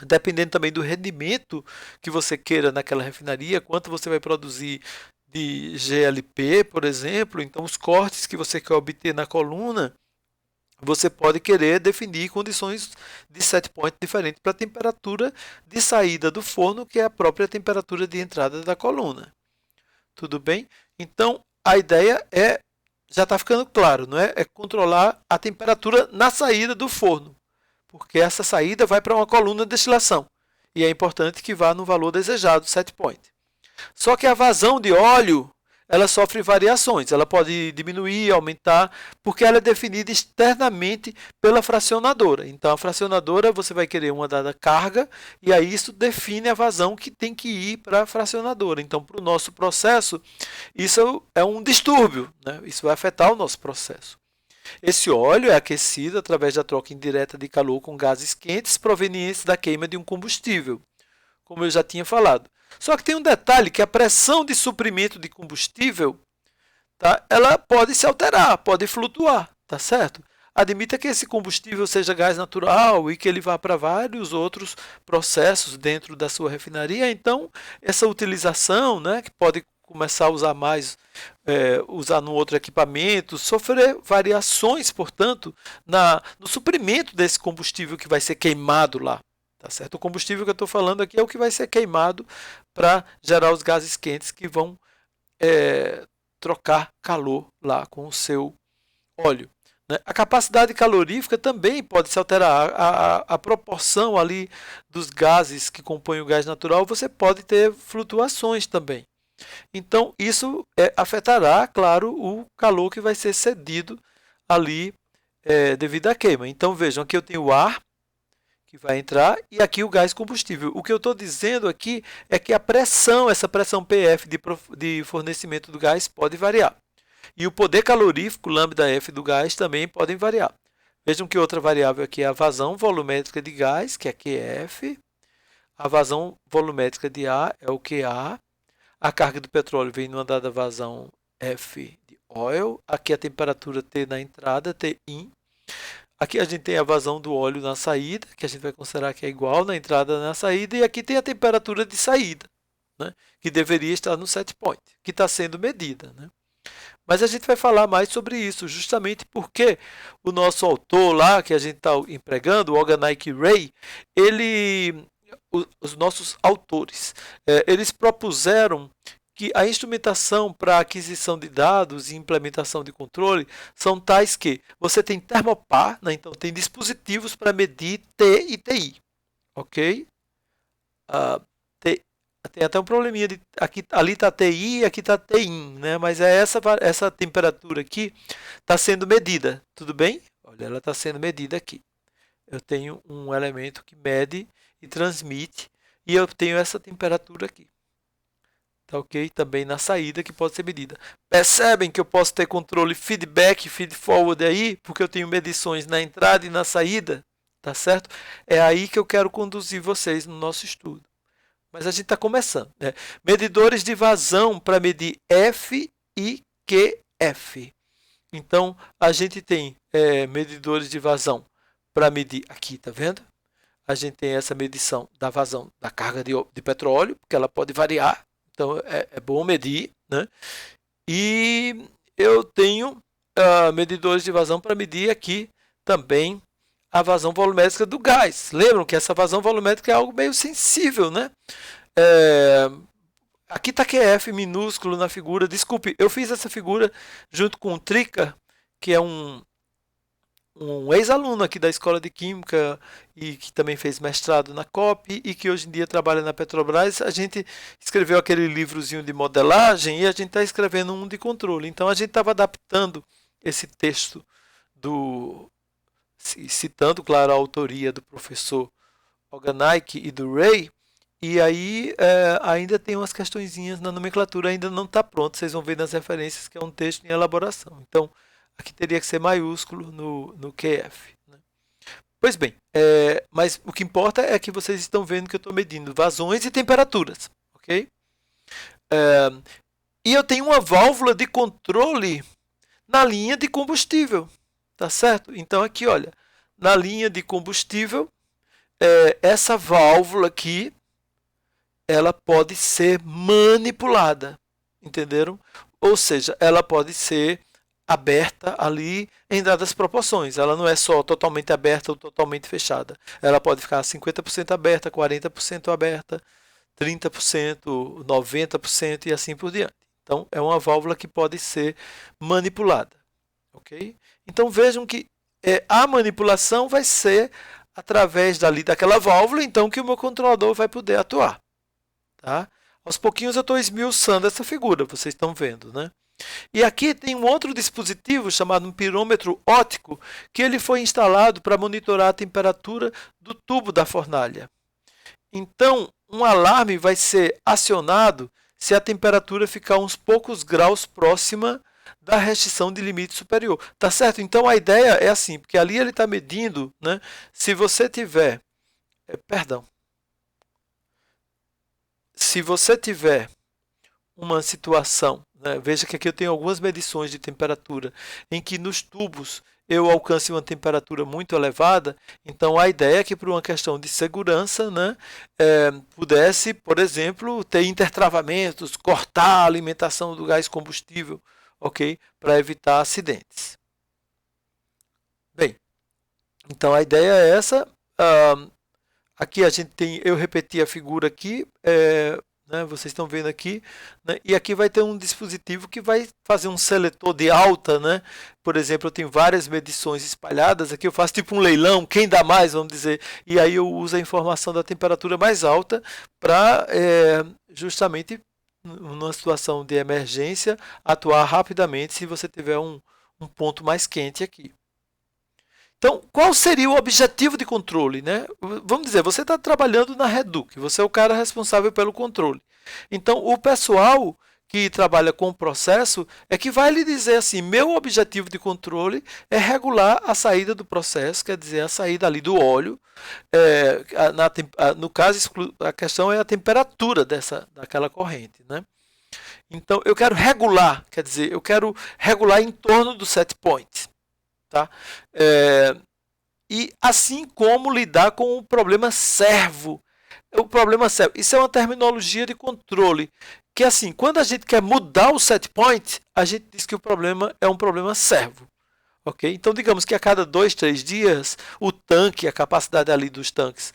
dependendo também do rendimento que você queira naquela refinaria, quanto você vai produzir de GLP, por exemplo, então os cortes que você quer obter na coluna, você pode querer definir condições de set point diferentes para a temperatura de saída do forno, que é a própria temperatura de entrada da coluna. Tudo bem? Então, a ideia já está ficando claro, não é? É controlar a temperatura na saída do forno, porque essa saída vai para uma coluna de destilação e é importante que vá no valor desejado, set point. Só que a vazão de óleo, ela sofre variações, ela pode diminuir, aumentar, porque ela é definida externamente pela fracionadora. Então, a fracionadora, você vai querer uma dada carga, e aí isso define a vazão que tem que ir para a fracionadora. Então, para o nosso processo, isso é um distúrbio, né? Isso vai afetar o nosso processo. Esse óleo é aquecido através da troca indireta de calor com gases quentes provenientes da queima de um combustível, como eu já tinha falado. Só que tem um detalhe, que a pressão de suprimento de combustível, tá, ela pode se alterar, pode flutuar, tá certo? Admita que esse combustível seja gás natural e que ele vá para vários outros processos dentro da sua refinaria. Então, essa utilização, né, que pode começar a usar mais, usar no outro equipamento, sofrer variações, portanto, no suprimento desse combustível que vai ser queimado lá. Tá certo? O combustível que eu estou falando aqui é o que vai ser queimado para gerar os gases quentes que vão trocar calor lá com o seu óleo. Né? A capacidade calorífica também pode se alterar. A proporção ali dos gases que compõem o gás natural, você pode ter flutuações também. Então, isso afetará, claro, o calor que vai ser cedido ali devido à queima. Então, vejam, aqui eu tenho o ar que vai entrar e aqui o gás combustível. O que eu estou dizendo aqui é que a pressão, essa pressão PF de fornecimento do gás pode variar. E o poder calorífico, lambda-F do gás, também podem variar. Vejam que outra variável aqui é a vazão volumétrica de gás, que é QF. A vazão volumétrica de ar é o QA. A carga do petróleo vem numa dada vazão F de oil. Aqui a temperatura T na entrada, Tin. Aqui a gente tem a vazão do óleo na saída, que a gente vai considerar que é igual na entrada e na saída. E aqui tem a temperatura de saída, né, que deveria estar no set point, que está sendo medida, né? Mas a gente vai falar mais sobre isso, justamente porque o nosso autor lá, que a gente está empregando, o Organic Ray, os nossos autores, eles propuseram que a instrumentação para aquisição de dados e implementação de controle são tais que você tem termopar, né? Então tem dispositivos para medir T e TI, ok? Tem até um probleminha de aqui, ali está TI e aqui está TIN, né? Mas essa temperatura aqui está sendo medida, tudo bem? Olha, ela está sendo medida aqui. Eu tenho um elemento que mede e transmite e eu tenho essa temperatura aqui. Tá ok? Também na saída que pode ser medida. Percebem que eu posso ter controle feedback, feed forward aí, porque eu tenho medições na entrada e na saída, tá certo? É aí que eu quero conduzir vocês no nosso estudo. Mas a gente está começando, né? Medidores de vazão para medir F e QF. Então, a gente tem medidores de vazão para medir aqui, tá vendo? A gente tem essa medição da vazão da carga de petróleo, porque ela pode variar. Então, é bom medir, né? E eu tenho medidores de vazão para medir aqui também a vazão volumétrica do gás. Lembram que essa vazão volumétrica é algo meio sensível, né? Aqui está QF minúsculo na figura. Desculpe, eu fiz essa figura junto com o Trica, que é um ex-aluno aqui da Escola de Química e que também fez mestrado na COP e que hoje em dia trabalha na Petrobras. A gente escreveu aquele livrozinho de modelagem e a gente está escrevendo um de controle. Então, a gente estava adaptando esse texto citando, claro, a autoria do professor Organic e do Ray, e aí ainda tem umas questõezinhas na nomenclatura, ainda não está pronto, vocês vão ver nas referências que é um texto em elaboração. Então, aqui teria que ser maiúsculo no QF. Né? Pois bem, mas o que importa é que vocês estão vendo que eu estou medindo vazões e temperaturas, ok? E eu tenho uma válvula de controle na linha de combustível. Tá certo? Então, aqui, olha, na linha de combustível, essa válvula aqui, ela pode ser manipulada, entenderam? Ou seja, ela pode ser aberta ali em dadas proporções. Ela não é só totalmente aberta ou totalmente fechada. Ela pode ficar 50% aberta, 40% aberta, 30%, 90% e assim por diante. Então, é uma válvula que pode ser manipulada. Ok? Então vejam que a manipulação vai ser através daquela válvula, então que o meu controlador vai poder atuar. Tá? Aos pouquinhos eu estou esmiuçando essa figura, vocês estão vendo, né? E aqui tem um outro dispositivo chamado um pirômetro óptico que ele foi instalado para monitorar a temperatura do tubo da fornalha. Então, um alarme vai ser acionado se a temperatura ficar uns poucos graus próxima da restrição de limite superior. Tá certo? Então, a ideia é assim, porque ali ele está medindo, né? Se você tiver... Se você tiver uma situação, né? Veja que aqui eu tenho algumas medições de temperatura, em que nos tubos eu alcance uma temperatura muito elevada, então a ideia é que por uma questão de segurança, né, pudesse, por exemplo, ter intertravamentos, cortar a alimentação do gás combustível, ok? Para evitar acidentes. Bem, então a ideia é essa. Aqui a gente tem, eu repeti a figura aqui, né, vocês estão vendo aqui, né, e aqui vai ter um dispositivo que vai fazer um seletor de alta, né? Por exemplo, eu tenho várias medições espalhadas, aqui eu faço tipo um leilão, quem dá mais, vamos dizer, e aí eu uso a informação da temperatura mais alta para justamente numa situação de emergência, atuar rapidamente se você tiver um ponto mais quente aqui. Então, qual seria o objetivo de controle, né? Vamos dizer, você está trabalhando na Redux, você é o cara responsável pelo controle. Então, o pessoal que trabalha com o processo é que vai lhe dizer assim, meu objetivo de controle é regular a saída do processo, quer dizer, a saída ali do óleo. No caso, a questão é a temperatura daquela corrente, né? Então, eu quero regular, quer dizer, eu quero regular em torno do set point. Tá? E assim como lidar com o problema servo. O problema servo, isso é uma terminologia de controle. Que assim, quando a gente quer mudar o set point, a gente diz que o problema é um problema servo. Okay? Então, digamos que a cada 2, 3 dias, o tanque, a capacidade ali dos tanques,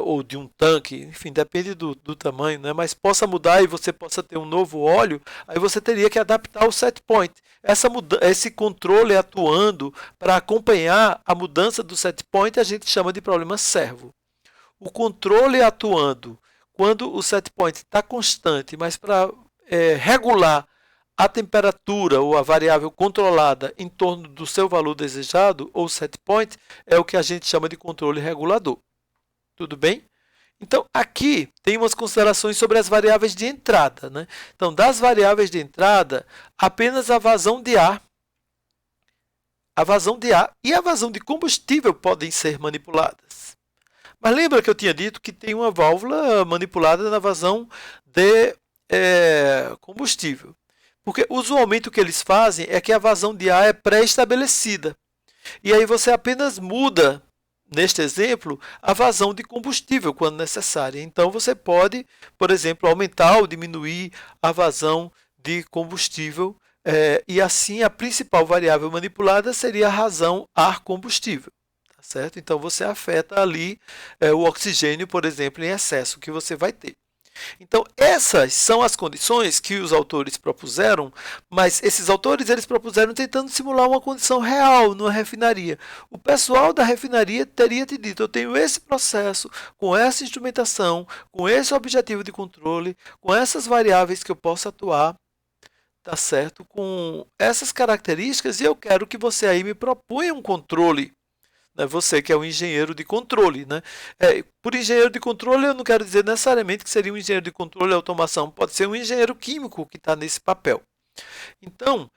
ou de um tanque, enfim, depende do tamanho, né? Mas possa mudar e você possa ter um novo óleo, aí você teria que adaptar o set point. Esse controle atuando para acompanhar a mudança do set point, a gente chama de problema servo. O controle atuando quando o set point está constante, mas para regular a temperatura ou a variável controlada em torno do seu valor desejado, ou set point, é o que a gente chama de controle regulador. Tudo bem? Então, aqui tem umas considerações sobre as variáveis de entrada, né? Então, das variáveis de entrada, apenas a vazão de ar e a vazão de combustível podem ser manipuladas. Mas lembra que eu tinha dito que tem uma válvula manipulada na vazão de combustível. Porque usualmente o que eles fazem é que a vazão de ar é pré-estabelecida. E aí você apenas muda, neste exemplo, a vazão de combustível quando necessária. Então você pode, por exemplo, aumentar ou diminuir a vazão de combustível. E assim a principal variável manipulada seria a razão ar-combustível. Tá certo? Então você afeta ali o oxigênio, por exemplo, em excesso que você vai ter. Então, essas são as condições que os autores propuseram, mas esses autores eles propuseram tentando simular uma condição real numa refinaria. O pessoal da refinaria teria te dito, eu tenho esse processo, com essa instrumentação, com esse objetivo de controle, com essas variáveis que eu posso atuar, tá certo? Com essas características, e eu quero que você aí me proponha um controle. Você que é um engenheiro de controle. Né? Por engenheiro de controle, eu não quero dizer necessariamente que seria um engenheiro de controle e automação. Pode ser um engenheiro químico que está nesse papel. Então,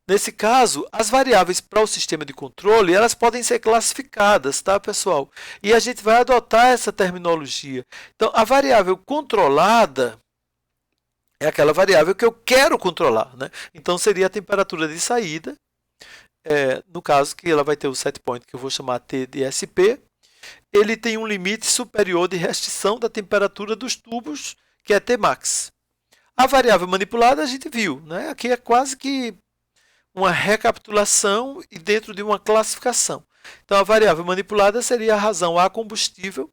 nesse caso, as variáveis para o sistema de controle, elas podem ser classificadas, tá, pessoal? E a gente vai adotar essa terminologia. Então, a variável controlada é aquela variável que eu quero controlar. Né? Então, seria a temperatura de saída. No caso que ela vai ter o set point que eu vou chamar T de SP, ele tem um limite superior de restrição da temperatura dos tubos, que é Tmax. A variável manipulada a gente viu, né? Aqui é quase que uma recapitulação e dentro de uma classificação. Então, a variável manipulada seria a razão a combustível,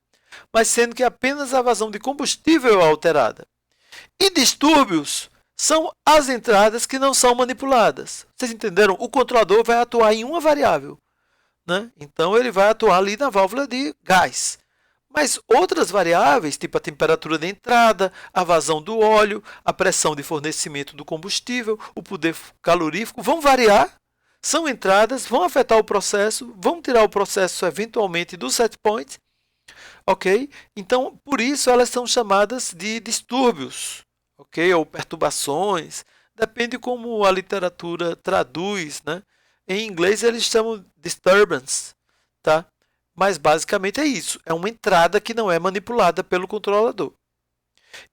mas sendo que apenas a vazão de combustível é alterada. E distúrbios são as entradas que não são manipuladas. Vocês entenderam? O controlador vai atuar em uma variável. Né? Então, ele vai atuar ali na válvula de gás. Mas outras variáveis, tipo a temperatura de entrada, a vazão do óleo, a pressão de fornecimento do combustível, o poder calorífico, vão variar, são entradas, vão afetar o processo, vão tirar o processo eventualmente do set point. Ok? Então, por isso elas são chamadas de distúrbios. Okay? Ou perturbações, depende como a literatura traduz, né? Em inglês eles chamam disturbance, tá? Mas basicamente é isso, é uma entrada que não é manipulada pelo controlador.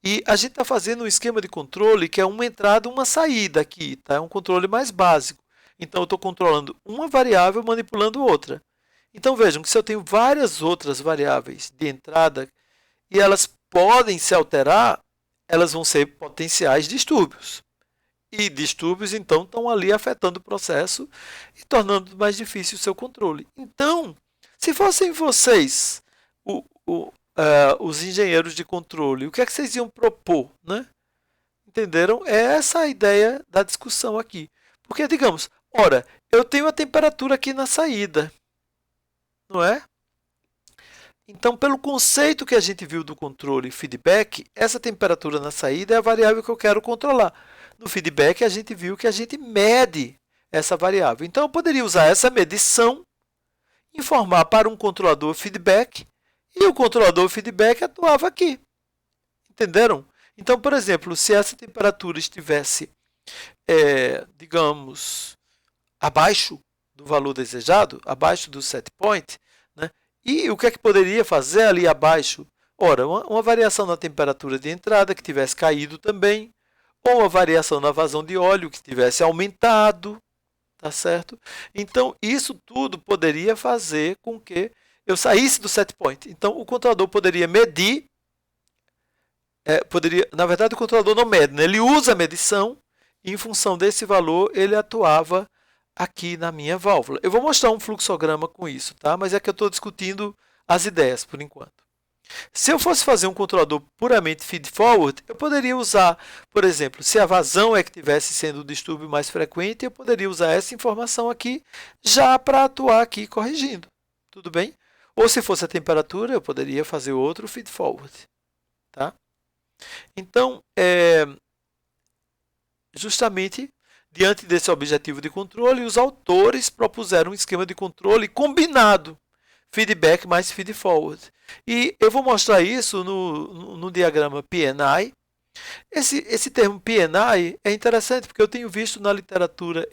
E a gente está fazendo um esquema de controle que é uma entrada e uma saída aqui, tá? É um controle mais básico. Então eu estou controlando uma variável manipulando outra. Então vejam que se eu tenho várias outras variáveis de entrada e elas podem se alterar, elas vão ser potenciais distúrbios. E distúrbios, então, estão ali afetando o processo e tornando mais difícil o seu controle. Então, se fossem vocês, os engenheiros de controle, o que é que vocês iam propor? Né? Entenderam? É essa a ideia da discussão aqui. Porque, digamos, ora, eu tenho a temperatura aqui na saída, não é? Então, pelo conceito que a gente viu do controle feedback, essa temperatura na saída é a variável que eu quero controlar. No feedback, a gente viu que a gente mede essa variável. Então, eu poderia usar essa medição, informar para um controlador feedback, e o controlador feedback atuava aqui. Entenderam? Então, por exemplo, se essa temperatura estivesse, digamos, abaixo do valor desejado, abaixo do set point, né? E o que é que poderia fazer ali abaixo? Ora, uma variação na temperatura de entrada que tivesse caído também, ou uma variação na vazão de óleo que tivesse aumentado, tá certo? Então, isso tudo poderia fazer com que eu saísse do set point. Então, o controlador poderia medir, na verdade, o controlador não mede, né? Ele usa a medição e, em função desse valor, ele atuava aqui na minha válvula. Eu vou mostrar um fluxograma com isso, tá? Mas é que eu estou discutindo as ideias por enquanto. Se eu fosse fazer um controlador puramente feed-forward, eu poderia usar, por exemplo, se a vazão é que estivesse sendo o distúrbio mais frequente, eu poderia usar essa informação aqui já para atuar aqui corrigindo. Tudo bem? Ou se fosse a temperatura, eu poderia fazer outro feed-forward. Tá? Então, justamente diante desse objetivo de controle, os autores propuseram um esquema de controle combinado, feedback mais feed-forward. E eu vou mostrar isso no diagrama PNI. Esse termo PNI é interessante porque eu tenho visto na literatura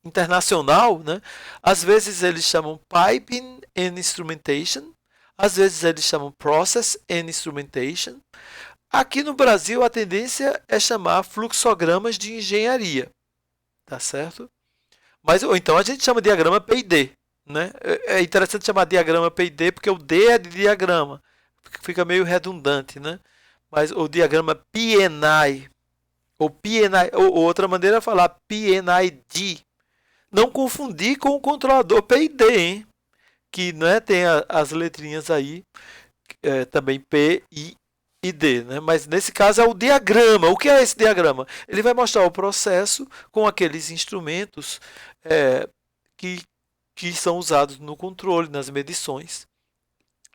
internacional, né? Às vezes eles chamam Piping and Instrumentation, às vezes eles chamam Process and Instrumentation. Aqui no Brasil, a tendência é chamar fluxogramas de engenharia, tá certo? Ou então a gente chama diagrama PID, né? É interessante chamar diagrama PID porque o D é de diagrama, fica meio redundante, né? Mas o diagrama PNI, ou outra maneira é falar PNID. Não confundir com o controlador PID, hein? Que, né, tem as letrinhas aí, também P, I e D, né? Mas nesse caso é o diagrama. O que é esse diagrama? Ele vai mostrar o processo com aqueles instrumentos que são usados no controle, nas medições.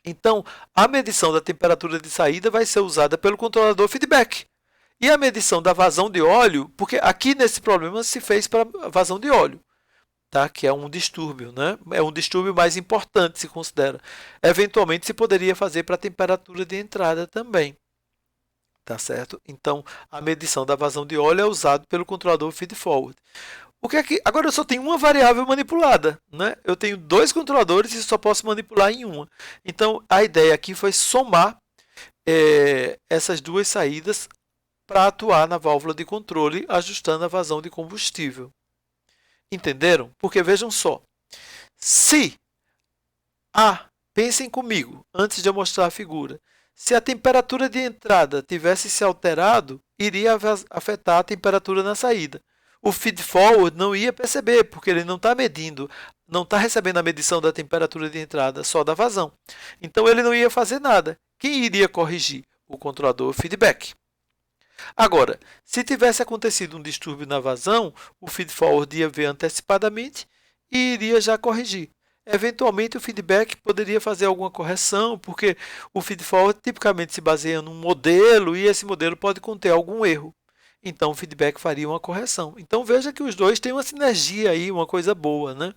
Então, a medição da temperatura de saída vai ser usada pelo controlador feedback. E a medição da vazão de óleo, porque aqui nesse problema se fez para vazão de óleo, tá? Que é um distúrbio, né? É um distúrbio mais importante, se considera. Eventualmente, se poderia fazer para a temperatura de entrada também. Tá certo? Então, a medição da vazão de óleo é usada pelo controlador feed-forward. Agora eu só tenho uma variável manipulada, né? Eu tenho dois controladores e só posso manipular em uma. Então, a ideia aqui foi somar essas duas saídas para atuar na válvula de controle, ajustando a vazão de combustível. Entenderam? Porque vejam só, se pensem comigo, antes de eu mostrar a figura, se a temperatura de entrada tivesse se alterado, iria afetar a temperatura na saída. O feed-forward não ia perceber, porque ele não está medindo, não está recebendo a medição da temperatura de entrada, só da vazão. Então, ele não ia fazer nada. Quem iria corrigir? O controlador feedback. Agora, se tivesse acontecido um distúrbio na vazão, o feed-forward ia ver antecipadamente e iria já corrigir. Eventualmente, o feedback poderia fazer alguma correção, porque o feed-forward tipicamente se baseia num modelo e esse modelo pode conter algum erro. Então, o feedback faria uma correção. Então, veja que os dois têm uma sinergia aí, uma coisa boa, né?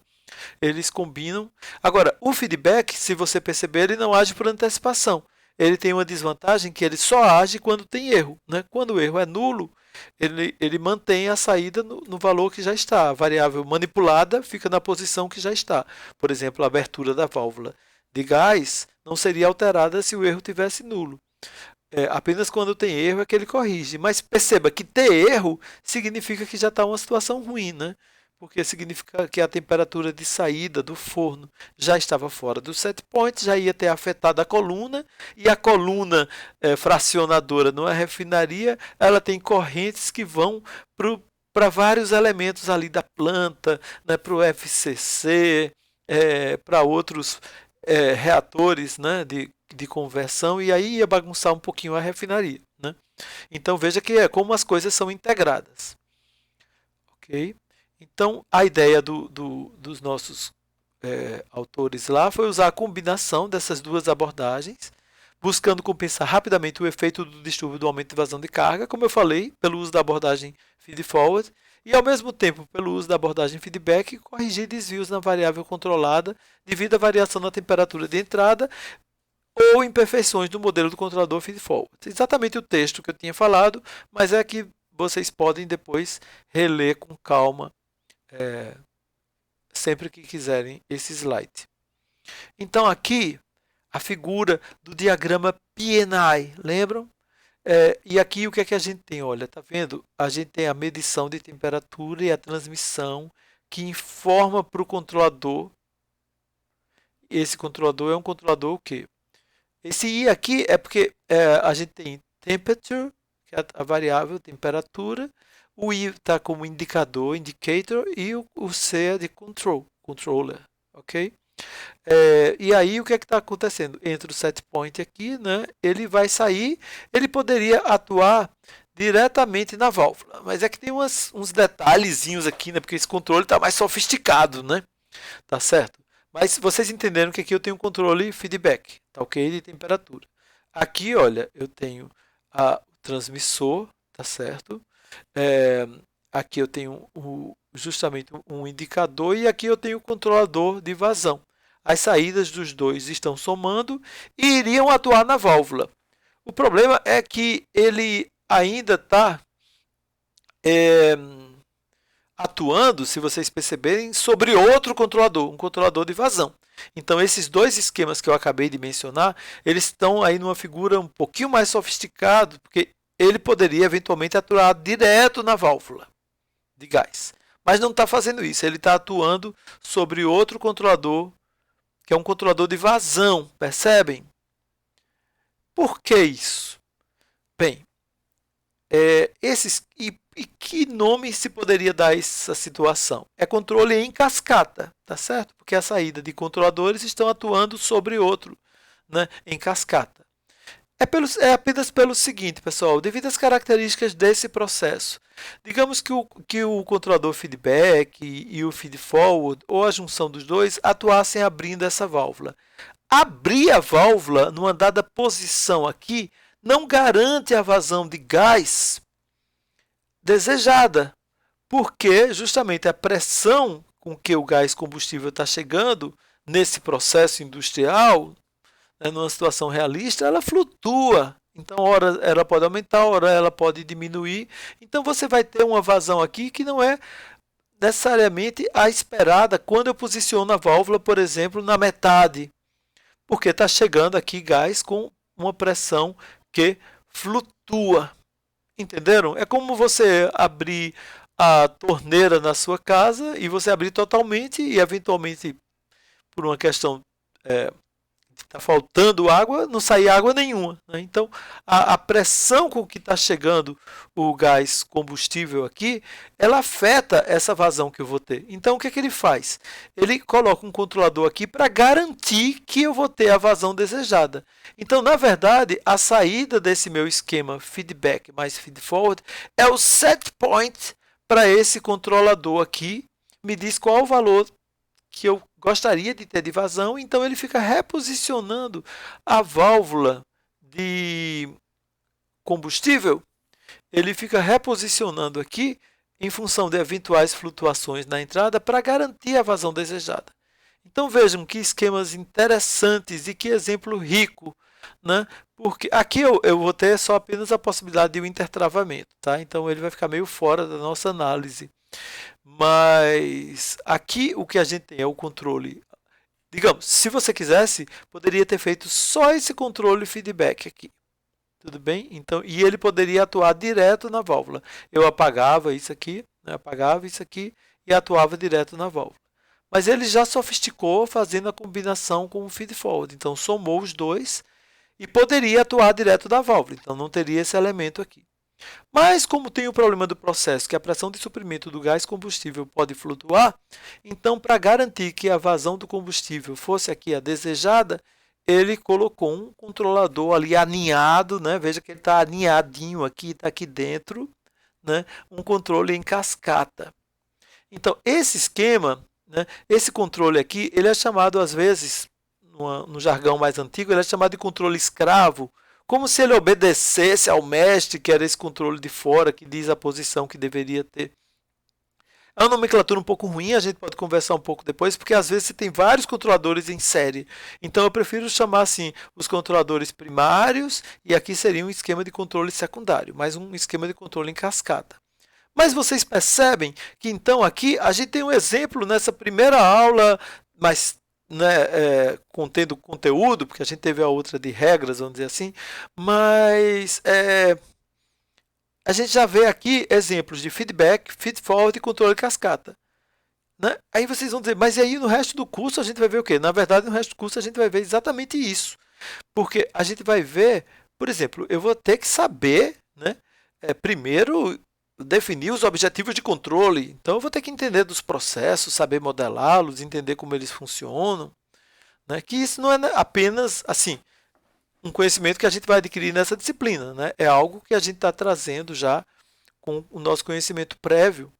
Eles combinam. Agora, o feedback, se você perceber, ele não age por antecipação. Ele tem uma desvantagem que ele só age quando tem erro, né? Quando o erro é nulo, ele mantém a saída no valor que já está. A variável manipulada fica na posição que já está. Por exemplo, a abertura da válvula de gás não seria alterada se o erro tivesse nulo. Apenas quando tem erro é que ele corrige. Mas perceba que ter erro significa que já está uma situação ruim, né? Porque significa que a temperatura de saída do forno já estava fora do set point, já ia ter afetado a coluna, e a coluna fracionadora numa refinaria, ela tem correntes que vão para vários elementos ali da planta, né, para o FCC, para outros reatores, né, de conversão, e aí ia bagunçar um pouquinho a refinaria, né? Então, veja que é como as coisas são integradas. Ok? Então, a ideia dos nossos autores lá foi usar a combinação dessas duas abordagens, buscando compensar rapidamente o efeito do distúrbio do aumento de vazão de carga, como eu falei, pelo uso da abordagem feed-forward, e ao mesmo tempo, pelo uso da abordagem feedback, corrigir desvios na variável controlada devido à variação na temperatura de entrada ou imperfeições do modelo do controlador feed-forward. Exatamente o texto que eu tinha falado, mas é que vocês podem depois reler com calma sempre que quiserem esse slide. Então aqui a figura do diagrama PNI, lembram? E aqui o que é que a gente tem? Olha, tá vendo? A gente tem a medição de temperatura e a transmissão que informa para o controlador. Esse controlador é um controlador o quê? Esse I aqui é porque a gente tem temperature, que é a variável temperatura, o I está como indicador, indicator, e o C é de controller, ok? E aí o que é que está acontecendo? Entre o set point aqui, né, ele vai sair, ele poderia atuar diretamente na válvula, mas é que tem uns detalhezinhos aqui, né, porque esse controle está mais sofisticado, né? Tá certo? Mas vocês entenderam que aqui eu tenho um controle feedback, tá ok? De temperatura. Aqui, olha, eu tenho o transmissor, tá certo? Aqui eu tenho justamente um indicador e aqui eu tenho o controlador de vazão. As saídas dos dois estão somando e iriam atuar na válvula. O problema é que ele ainda está atuando, se vocês perceberem, sobre outro controlador, um controlador de vazão. Então, esses dois esquemas que eu acabei de mencionar, eles estão aí numa figura um pouquinho mais sofisticada, porque ele poderia eventualmente atuar direto na válvula de gás. Mas não está fazendo isso, ele está atuando sobre outro controlador, que é um controlador de vazão, percebem? Por que isso? Bem, e que nome se poderia dar a essa situação? É controle em cascata, tá certo? Porque a saída de controladores estão atuando sobre outro, né, em cascata. É apenas pelo seguinte, pessoal, devido às características desse processo. Digamos que o controlador feedback e o feed-forward, ou a junção dos dois, atuassem abrindo essa válvula. Abrir a válvula numa dada posição aqui não garante a vazão de gás desejada, porque justamente a pressão com que o gás combustível está chegando nesse processo industrial, né, numa situação realista, ela flutua. Então, ora ela pode aumentar, ora ela pode diminuir. Então, você vai ter uma vazão aqui que não é necessariamente a esperada quando eu posiciono a válvula, por exemplo, na metade, porque está chegando aqui gás com uma pressão que flutua. Entenderam? É como você abrir a torneira na sua casa e você abrir totalmente e, eventualmente, por uma questão de está faltando água, não sair água nenhuma, né? Então, a pressão com que está chegando o gás combustível aqui, ela afeta essa vazão que eu vou ter. Então, o que é que ele faz? Ele coloca um controlador aqui para garantir que eu vou ter a vazão desejada. Então, na verdade, a saída desse meu esquema feedback mais feed-forward é o set point para esse controlador aqui, me diz qual o valor que eu gostaria de ter de vazão, então ele fica reposicionando a válvula de combustível, ele fica reposicionando aqui em função de eventuais flutuações na entrada para garantir a vazão desejada. Então vejam que esquemas interessantes e que exemplo rico, né? Porque aqui eu vou ter só apenas a possibilidade de um intertravamento, tá? Então ele vai ficar meio fora da nossa análise. Mas aqui o que a gente tem é o controle. Digamos, se você quisesse, poderia ter feito só esse controle feedback aqui. Tudo bem? Então, e ele poderia atuar direto na válvula. Eu apagava isso aqui, né? Apagava isso aqui e atuava direto na válvula. Mas ele já sofisticou fazendo a combinação com o feed-forward. Então, somou os dois e poderia atuar direto da válvula. Então, não teria esse elemento aqui. Mas, como tem o problema do processo, que a pressão de suprimento do gás combustível pode flutuar, então, para garantir que a vazão do combustível fosse aqui a desejada, ele colocou um controlador ali aninhado, né? Veja que ele está aninhadinho aqui, está aqui dentro, né? Um controle em cascata. Então, esse esquema, né? Esse controle aqui, ele é chamado às vezes, no jargão mais antigo, ele é chamado de controle escravo, como se ele obedecesse ao mestre, que era esse controle de fora, que diz a posição que deveria ter. É uma nomenclatura um pouco ruim, a gente pode conversar um pouco depois, porque às vezes você tem vários controladores em série. Então eu prefiro chamar assim os controladores primários, e aqui seria um esquema de controle secundário, mais um esquema de controle em cascata. Mas vocês percebem que então aqui a gente tem um exemplo nessa primeira aula, mas né, contendo conteúdo, porque a gente teve a outra de regras, vamos dizer assim, mas a gente já vê aqui exemplos de feedback, feed-forward e controle cascata. Né? Aí vocês vão dizer, mas e aí no resto do curso a gente vai ver o quê? Na verdade, no resto do curso a gente vai ver exatamente isso. Porque a gente vai ver, por exemplo, eu vou ter que saber, né, primeiro, definir os objetivos de controle. Então, eu vou ter que entender dos processos, saber modelá-los, entender como eles funcionam. Né? Que isso não é apenas assim um conhecimento que a gente vai adquirir nessa disciplina. Né? É algo que a gente está trazendo já com o nosso conhecimento prévio.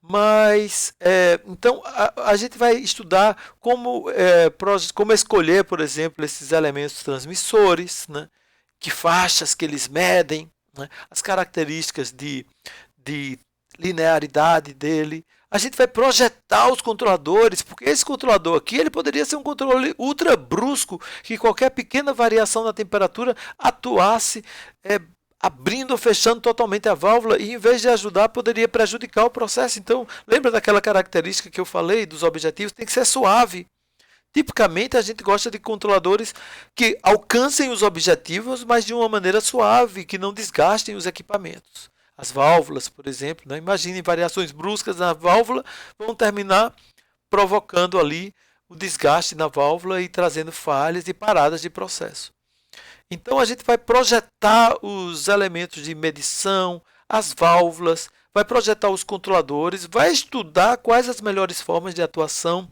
Mas, então, a gente vai estudar como escolher, por exemplo, esses elementos transmissores, né? Que faixas que eles medem, né? As características de linearidade dele. A gente vai projetar os controladores, porque esse controlador aqui ele poderia ser um controle ultra brusco, que qualquer pequena variação na temperatura atuasse abrindo ou fechando totalmente a válvula e, em vez de ajudar, poderia prejudicar o processo. Então, lembra daquela característica que eu falei dos objetivos? Tem que ser suave. Tipicamente, a gente gosta de controladores que alcancem os objetivos, mas de uma maneira suave, que não desgastem os equipamentos. As válvulas, por exemplo, né? Imaginem variações bruscas na válvula, vão terminar provocando ali o desgaste na válvula e trazendo falhas e paradas de processo. Então a gente vai projetar os elementos de medição, as válvulas, vai projetar os controladores, vai estudar quais as melhores formas de atuação,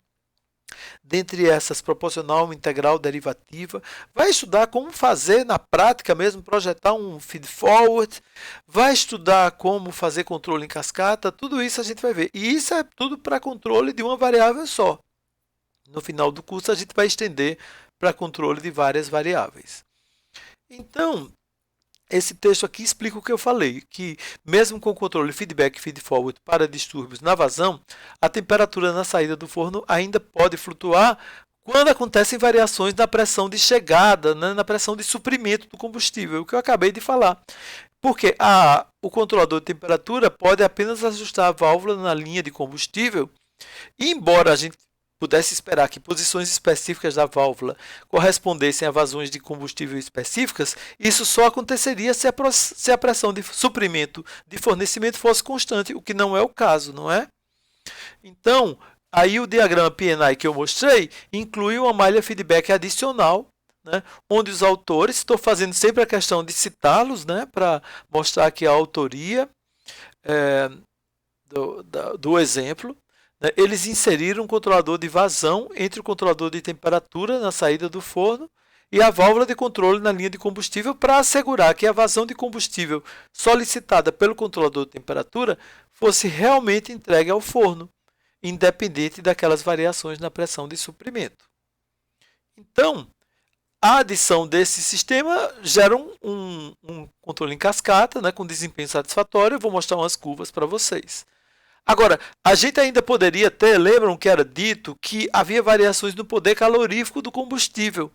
dentre essas proporcional, integral, derivativa, vai estudar como fazer na prática mesmo, projetar um feed-forward, vai estudar como fazer controle em cascata, tudo isso a gente vai ver. E isso é tudo para controle de uma variável só. No final do curso a gente vai estender para controle de várias variáveis. Então, esse texto aqui explica o que eu falei, que mesmo com o controle feedback e feed-forward para distúrbios na vazão, a temperatura na saída do forno ainda pode flutuar quando acontecem variações na pressão de chegada, né, na pressão de suprimento do combustível, o que eu acabei de falar. Porque o controlador de temperatura pode apenas ajustar a válvula na linha de combustível, e embora a gente pudesse esperar que posições específicas da válvula correspondessem a vazões de combustível específicas, isso só aconteceria se a pressão de suprimento de fornecimento fosse constante, o que não é o caso, não é? Então, aí o diagrama PNI que eu mostrei inclui uma malha feedback adicional, né, onde os autores, estou fazendo sempre a questão de citá-los, né, para mostrar aqui a autoria do exemplo. Eles inseriram um controlador de vazão entre o controlador de temperatura na saída do forno e a válvula de controle na linha de combustível para assegurar que a vazão de combustível solicitada pelo controlador de temperatura fosse realmente entregue ao forno, independente daquelas variações na pressão de suprimento. Então, a adição desse sistema gera um controle em cascata, né, com desempenho satisfatório. Eu vou mostrar umas curvas para vocês. Agora, a gente ainda poderia ter, lembram que era dito que havia variações no poder calorífico do combustível.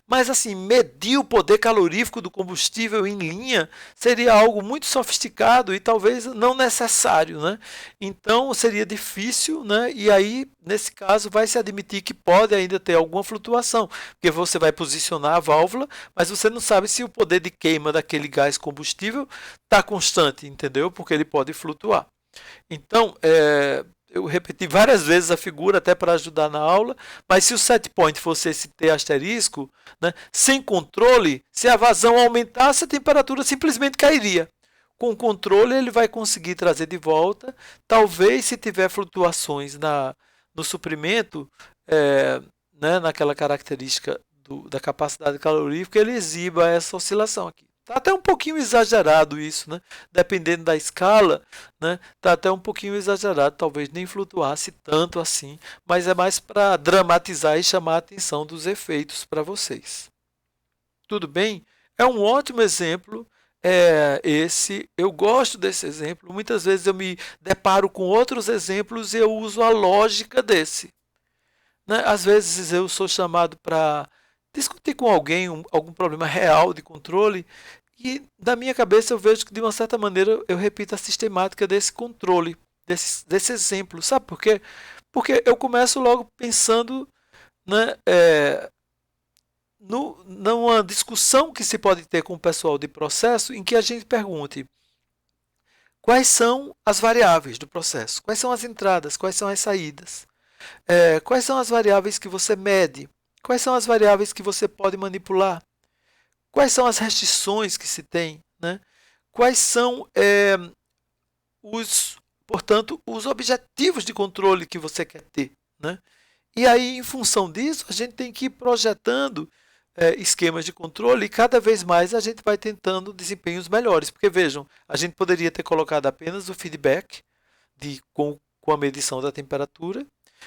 Mas assim, medir o poder calorífico do combustível em linha seria algo muito sofisticado e talvez não necessário, né? Então seria difícil, né? E aí, nesse caso, vai se admitir que pode ainda ter alguma flutuação, porque você vai posicionar a válvula, mas você não sabe se o poder de queima daquele gás combustível está constante, entendeu? Porque ele pode flutuar. Então, eu repeti várias vezes a figura até para ajudar na aula, mas se o set point fosse esse T asterisco, né, sem controle, se a vazão aumentasse, a temperatura simplesmente cairia. Com controle, ele vai conseguir trazer de volta, talvez se tiver flutuações no suprimento, né, naquela característica da capacidade calorífica, ele exiba essa oscilação aqui. Está até um pouquinho exagerado isso, né? Dependendo da escala, né? Está até um pouquinho exagerado, talvez nem flutuasse tanto assim, mas é mais para dramatizar e chamar a atenção dos efeitos para vocês. Tudo bem? É um ótimo exemplo esse. Eu gosto desse exemplo. Muitas vezes eu me deparo com outros exemplos e eu uso a lógica desse. Né? Às vezes eu sou chamado para discutir com alguém algum problema real de controle e na minha cabeça eu vejo que de uma certa maneira eu repito a sistemática desse controle, desse exemplo. Sabe por quê? Porque eu começo logo pensando, né, numa discussão que se pode ter com o pessoal de processo em que a gente pergunte quais são as variáveis do processo, quais são as entradas, quais são as saídas. Quais são as variáveis que você mede? Quais são as variáveis que você pode manipular? Quais são as restrições que se tem? Né? Quais são, portanto, os objetivos de controle que você quer ter? Né? E aí, em função disso, a gente tem que ir projetando esquemas de controle e cada vez mais a gente vai tentando desempenhos melhores. Porque, vejam, a gente poderia ter colocado apenas o feedback com a medição da temperatura,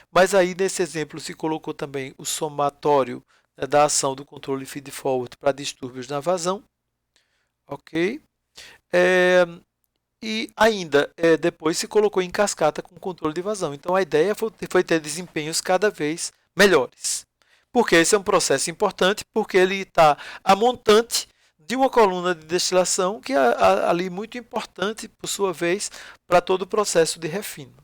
mas aí nesse exemplo se colocou também o somatório, né, da ação do controle feed-forward para distúrbios na vazão. Ok? E ainda depois se colocou em cascata com controle de vazão. Então a ideia foi ter desempenhos cada vez melhores. Porque esse é um processo importante, porque ele está a montante de uma coluna de destilação que é ali muito importante, por sua vez, para todo o processo de refino.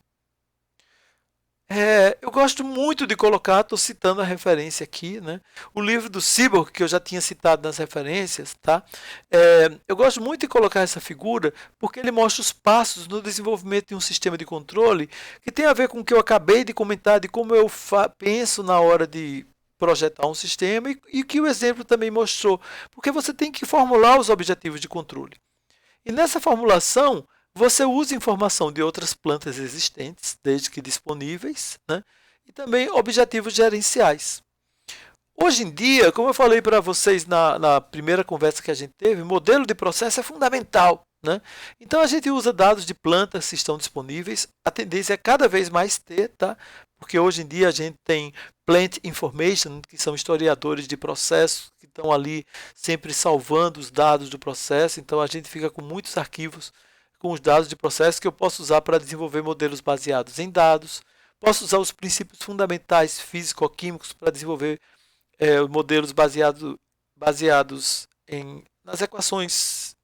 Eu gosto muito de colocar, estou citando a referência aqui, né? O livro do Seaborg, que eu já tinha citado nas referências, tá? Eu gosto muito de colocar essa figura porque ele mostra os passos no desenvolvimento de um sistema de controle que tem a ver com o que eu acabei de comentar, de como eu penso na hora de projetar um sistema e que o exemplo também mostrou, porque você tem que formular os objetivos de controle. E nessa formulação, você usa informação de outras plantas existentes, desde que disponíveis, né? E também objetivos gerenciais. Hoje em dia, como eu falei para vocês na primeira conversa que a gente teve, modelo de processo é fundamental. Né? Então, a gente usa dados de plantas que estão disponíveis. A tendência é cada vez mais ter, tá? Porque hoje em dia a gente tem Plant Information, que são historiadores de processo, que estão ali sempre salvando os dados do processo. Então, a gente fica com muitos arquivos com os dados de processo que eu posso usar para desenvolver modelos baseados em dados. Posso usar os princípios fundamentais físico-químicos para desenvolver modelos baseados nas equações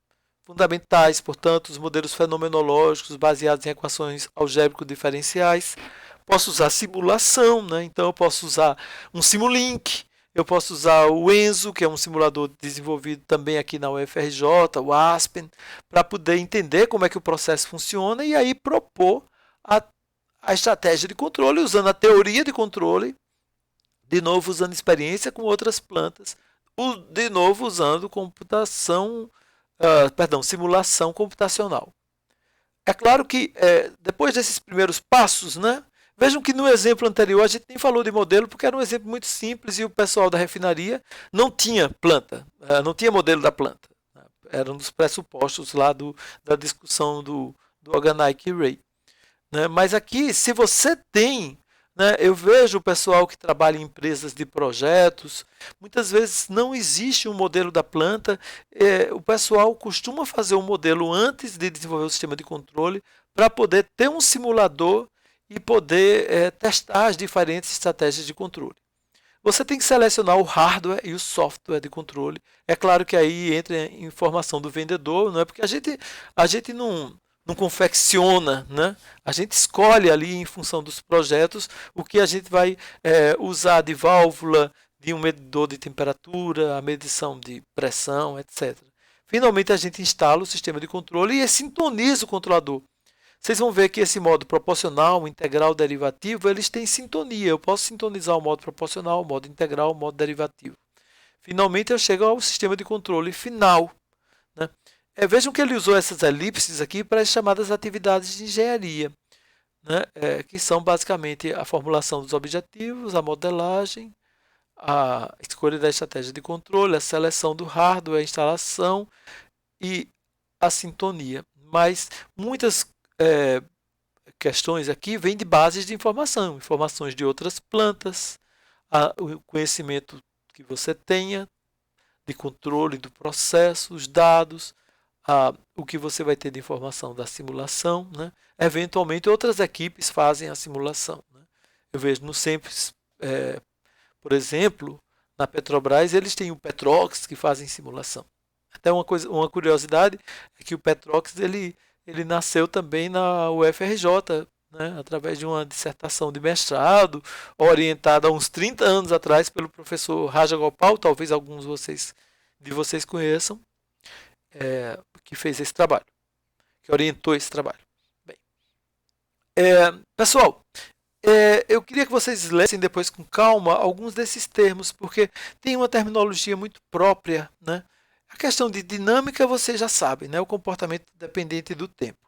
fundamentais, portanto, os modelos fenomenológicos baseados em equações algébrico-diferenciais. Posso usar simulação, né? Então eu posso usar um Simulink, eu posso usar o Enzo, que é um simulador desenvolvido também aqui na UFRJ, o Aspen, para poder entender como é que o processo funciona e aí propor a estratégia de controle usando a teoria de controle, de novo usando experiência com outras plantas, de novo usando simulação computacional. É claro que depois desses primeiros passos, né, vejam que no exemplo anterior a gente nem falou de modelo porque era um exemplo muito simples e o pessoal da refinaria não tinha planta, não tinha modelo da planta. Era um dos pressupostos lá da discussão do Organic Array. Né? Mas aqui, se você tem, né, eu vejo o pessoal que trabalha em empresas de projetos, muitas vezes não existe um modelo da planta, o pessoal costuma fazer um modelo antes de desenvolver o sistema de controle para poder ter um simulador e poder testar as diferentes estratégias de controle. Você tem que selecionar o hardware e o software de controle. É claro que aí entra a informação do vendedor, não é? Porque a gente não confecciona, né? A gente escolhe ali em função dos projetos o que a gente vai usar de válvula, de um medidor de temperatura, a medição de pressão, etc. Finalmente a gente instala o sistema de controle e sintoniza o controlador. Vocês vão ver que esse modo proporcional, integral, derivativo, eles têm sintonia. Eu posso sintonizar o modo proporcional, o modo integral, o modo derivativo. Finalmente eu chego ao sistema de controle final. Né? Vejam que ele usou essas elipses aqui para as chamadas atividades de engenharia, né? Que são basicamente a formulação dos objetivos, a modelagem, a escolha da estratégia de controle, a seleção do hardware, a instalação e a sintonia. Mas muitas questões aqui vêm de bases de informação, informações de outras plantas, o conhecimento que você tenha de controle do processo, os dados, o que você vai ter de informação da simulação, né? Eventualmente outras equipes fazem a simulação, né? Eu vejo no Simples, por exemplo, na Petrobras, eles têm o Petrox que fazem simulação. Até uma curiosidade é que o Petrox ele nasceu também na UFRJ, né, através de uma dissertação de mestrado, orientada há uns 30 anos atrás pelo professor Raja Gopal, talvez alguns de vocês conheçam, que fez esse trabalho, que orientou esse trabalho. Bem, pessoal, eu queria que vocês lessem depois com calma alguns desses termos, porque tem uma terminologia muito própria, né? A questão de dinâmica você já sabe, né? O comportamento dependente do tempo.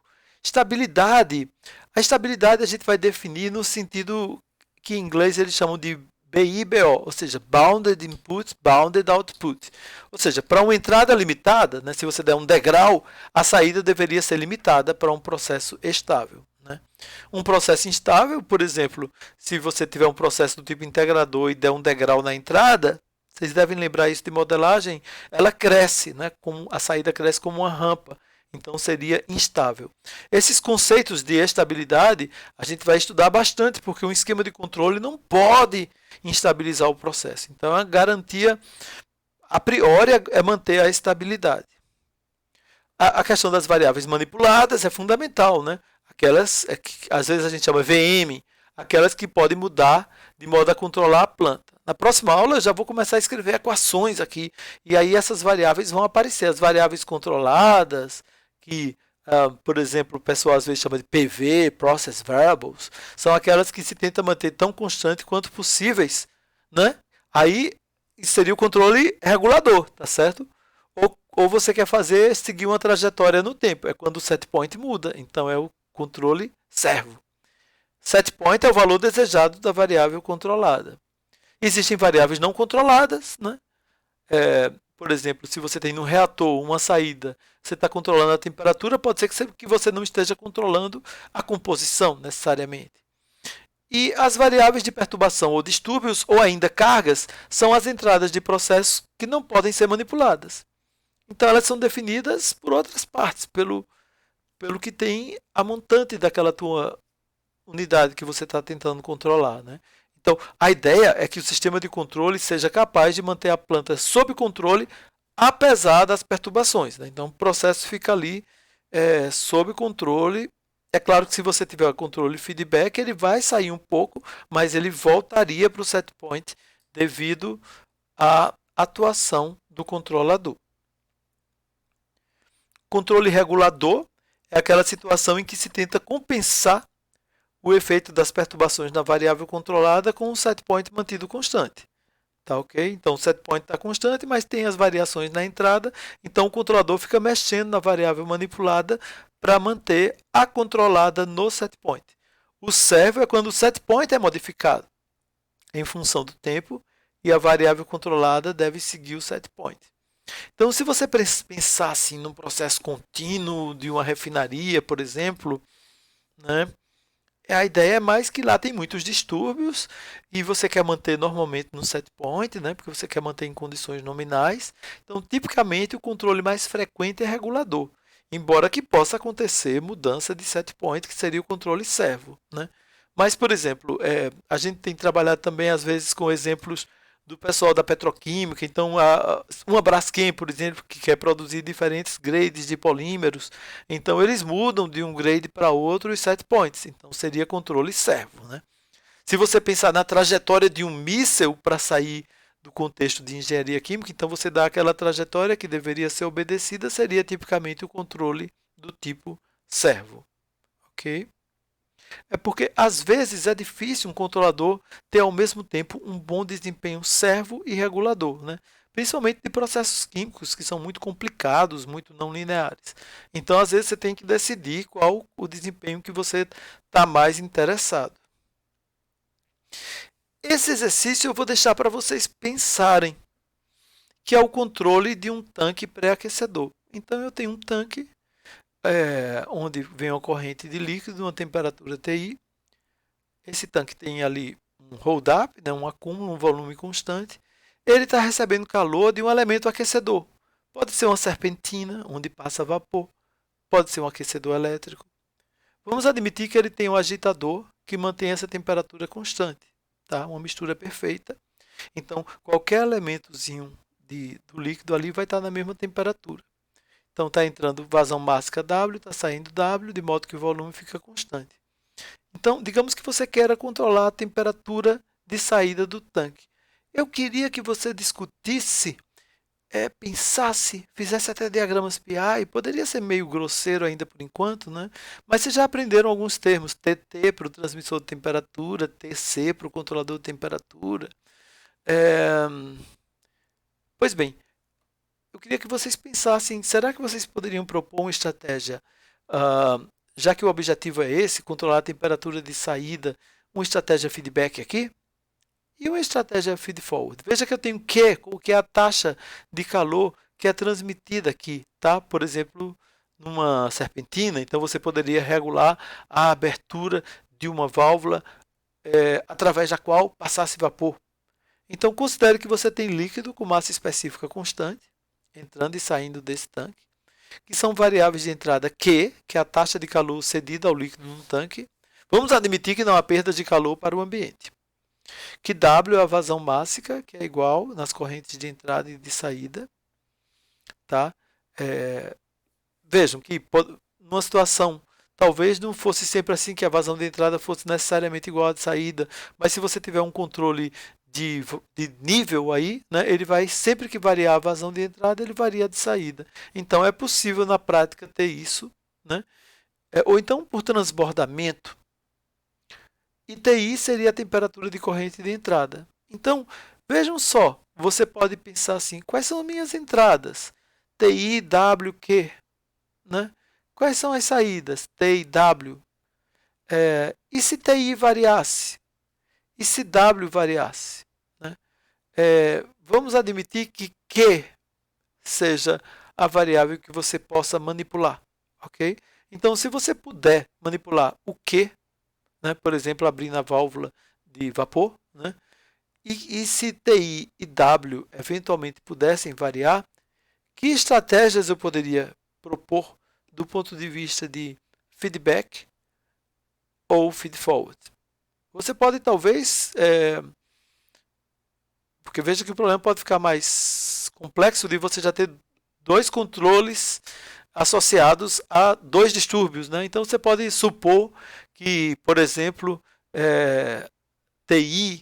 Estabilidade. A estabilidade a gente vai definir no sentido que em inglês eles chamam de BIBO, ou seja, Bounded Input, Bounded Output. Ou seja, para uma entrada limitada, né, se você der um degrau, a saída deveria ser limitada para um processo estável. Né? Um processo instável, por exemplo, se você tiver um processo do tipo integrador e der um degrau na entrada, vocês devem lembrar isso de modelagem, ela cresce, né? A saída cresce como uma rampa, então seria instável. Esses conceitos de estabilidade a gente vai estudar bastante, porque um esquema de controle não pode instabilizar o processo. Então a garantia a priori é manter a estabilidade. A questão das variáveis manipuladas é fundamental, né? Aquelas que às vezes a gente chama VM, aquelas que podem mudar de modo a controlar a planta. Na próxima aula eu já vou começar a escrever equações aqui, e aí essas variáveis vão aparecer. As variáveis controladas, que, por exemplo, o pessoal às vezes chama de PV, Process Variables, são aquelas que se tenta manter tão constante quanto possíveis, né? Aí seria o controle regulador, tá certo? Ou você quer seguir uma trajetória no tempo, é quando o set point muda, então é o controle servo. Set point é o valor desejado da variável controlada. Existem variáveis não controladas, né? Por exemplo, se você tem no reator uma saída, você está controlando a temperatura, pode ser que você não esteja controlando a composição necessariamente. E as variáveis de perturbação ou distúrbios, ou ainda cargas, são as entradas de processos que não podem ser manipuladas. Então elas são definidas por outras partes, pelo que tem a montante daquela tua unidade que você está tentando controlar, né? Então, a ideia é que o sistema de controle seja capaz de manter a planta sob controle, apesar das perturbações, né? Então, o processo fica ali sob controle. É claro que se você tiver controle feedback, ele vai sair um pouco, mas ele voltaria para o set point devido à atuação do controlador. Controle regulador é aquela situação em que se tenta compensar o efeito das perturbações na variável controlada com o set point mantido constante. Tá ok? Então o set point está constante, mas tem as variações na entrada, então o controlador fica mexendo na variável manipulada para manter a controlada no set point. O servo é quando o set point é modificado em função do tempo e a variável controlada deve seguir o set point. Então, se você pensar assim num processo contínuo de uma refinaria, por exemplo, né? A ideia é mais que lá tem muitos distúrbios e você quer manter normalmente no set point, né? Porque você quer manter em condições nominais. Então, tipicamente, o controle mais frequente é regulador, embora que possa acontecer mudança de set point, que seria o controle servo, né? Mas, por exemplo, a gente tem trabalhado também, às vezes, com exemplos do pessoal da petroquímica. Então, uma Braskem, por exemplo, que quer produzir diferentes grades de polímeros, então eles mudam de um grade para outro os set points. Então, seria controle servo, né? Se você pensar na trajetória de um míssil para sair do contexto de engenharia química, então você dá aquela trajetória que deveria ser obedecida, seria tipicamente o controle do tipo servo. Ok? É porque, às vezes, é difícil um controlador ter, ao mesmo tempo, um bom desempenho servo e regulador, né? Principalmente de processos químicos que são muito complicados, muito não lineares. Então, às vezes, você tem que decidir qual o desempenho que você está mais interessado. Esse exercício eu vou deixar para vocês pensarem, que é o controle de um tanque pré-aquecedor. Então, eu tenho um tanque onde vem uma corrente de líquido, uma temperatura TI. Esse tanque tem ali um hold-up, né, um acúmulo, um volume constante. Ele está recebendo calor de um elemento aquecedor. Pode ser uma serpentina, onde passa vapor. Pode ser um aquecedor elétrico. Vamos admitir que ele tem um agitador que mantém essa temperatura constante. Tá? Uma mistura perfeita. Então, qualquer elementozinho do líquido ali vai estar na mesma temperatura. Então, está entrando vazão máxima W, está saindo W, de modo que o volume fica constante. Então, digamos que você queira controlar a temperatura de saída do tanque. Eu queria que você discutisse, pensasse, fizesse até diagramas PI, poderia ser meio grosseiro ainda por enquanto, né? Mas vocês já aprenderam alguns termos, TT para o transmissor de temperatura, TC para o controlador de temperatura. Pois bem, eu queria que vocês pensassem, será que vocês poderiam propor uma estratégia, já que o objetivo é esse, controlar a temperatura de saída, uma estratégia feedback aqui? E uma estratégia feed-forward. Veja que eu tenho Q, que é a taxa de calor que é transmitida aqui, tá? Por exemplo, numa serpentina, então você poderia regular a abertura de uma válvula através da qual passasse vapor. Então, considere que você tem líquido com massa específica constante, entrando e saindo desse tanque, que são variáveis de entrada Q, que é a taxa de calor cedida ao líquido no tanque. Vamos admitir que não há perda de calor para o ambiente. Que W é a vazão máxima, que é igual nas correntes de entrada e de saída. Tá? Vejam que numa situação, talvez não fosse sempre assim que a vazão de entrada fosse necessariamente igual à de saída, mas se você tiver um controle de nível aí, né, ele vai, sempre que variar a vazão de entrada, ele varia a de saída. Então, é possível na prática ter isso. Né? Ou então, por transbordamento, e TI seria a temperatura de corrente de entrada. Então, vejam só, você pode pensar assim, quais são as minhas entradas? TI, W, Q. Né? Quais são as saídas? T e W. E se TI variasse? E se W variasse? Né? Vamos admitir que Q seja a variável que você possa manipular. Okay? Então, se você puder manipular o Q, né, por exemplo, abrindo a válvula de vapor, né, e se TI e W eventualmente pudessem variar, que estratégias eu poderia propor do ponto de vista de feedback ou feed-forward? Você pode talvez, porque veja que o problema pode ficar mais complexo de você já ter dois controles associados a dois distúrbios. Né? Então, você pode supor que, por exemplo, TI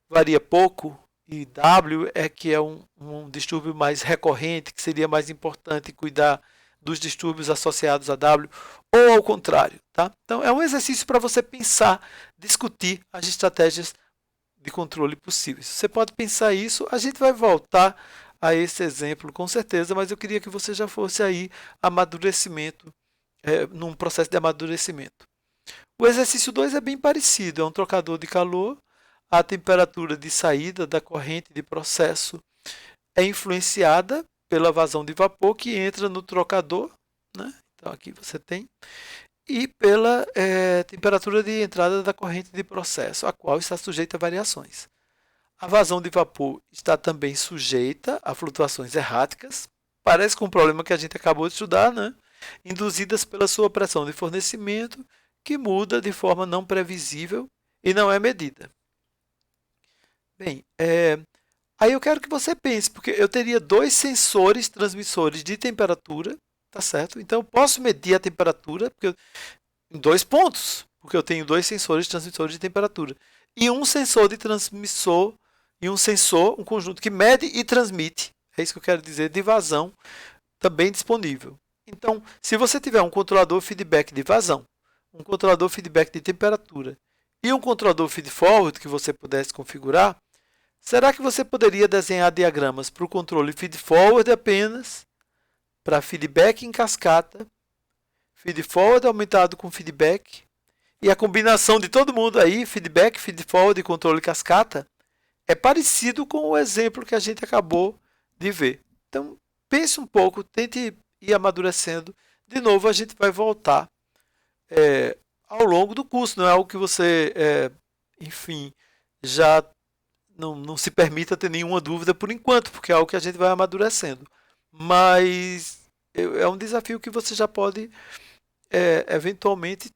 varia pouco e W que é um distúrbio mais recorrente, que seria mais importante cuidar dos distúrbios associados a W, ou ao contrário. Tá? Então, é um exercício para você pensar, discutir as estratégias de controle possíveis. Você pode pensar isso, a gente vai voltar a esse exemplo com certeza, mas eu queria que você já fosse aí amadurecimento, num processo de amadurecimento. O exercício 2 é bem parecido, é um trocador de calor, a temperatura de saída da corrente de processo é influenciada pela vazão de vapor que entra no trocador, né? Então aqui você tem, e pela temperatura de entrada da corrente de processo, a qual está sujeita a variações. A vazão de vapor está também sujeita a flutuações erráticas, parece com o problema que a gente acabou de estudar, né? Induzidas pela sua pressão de fornecimento, que muda de forma não previsível e não é medida. Bem, aí eu quero que você pense, porque eu teria dois sensores transmissores de temperatura, tá certo? Então, eu posso medir a temperatura em 2 pontos, porque eu tenho dois sensores transmissores de temperatura. E um sensor de transmissor, um conjunto que mede e transmite, é isso que eu quero dizer, de vazão, também disponível. Então, se você tiver um controlador feedback de vazão, um controlador feedback de temperatura e um controlador feed-forward que você pudesse configurar, será que você poderia desenhar diagramas para o controle feed-forward apenas, para feedback em cascata, feed-forward aumentado com feedback, e a combinação de todo mundo aí, feedback, feed-forward e controle cascata, é parecido com o exemplo que a gente acabou de ver. Então, pense um pouco, tente ir amadurecendo. De novo, a gente vai voltar ao longo do curso, não é algo que você, enfim, já não se permita ter nenhuma dúvida por enquanto, porque é algo que a gente vai amadurecendo. Mas é um desafio que você já pode, eventualmente,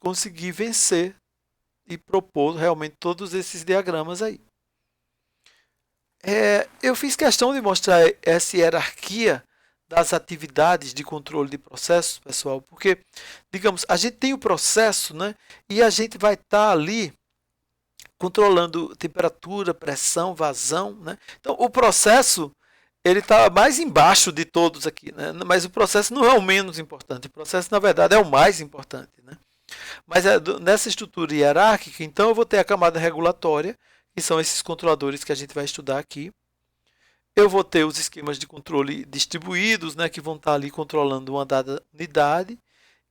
conseguir vencer e propor realmente todos esses diagramas aí. Eu fiz questão de mostrar essa hierarquia das atividades de controle de processos, pessoal, porque, digamos, a gente tem o processo, né, e a gente vai estar ali controlando temperatura, pressão, vazão, né? Então, o processo ele está mais embaixo de todos aqui, né? Mas o processo não é o menos importante, o processo, na verdade, é o mais importante, né? Mas nessa estrutura hierárquica, então, eu vou ter a camada regulatória, que são esses controladores que a gente vai estudar aqui. Eu vou ter os esquemas de controle distribuídos, né, que vão estar ali controlando uma dada unidade.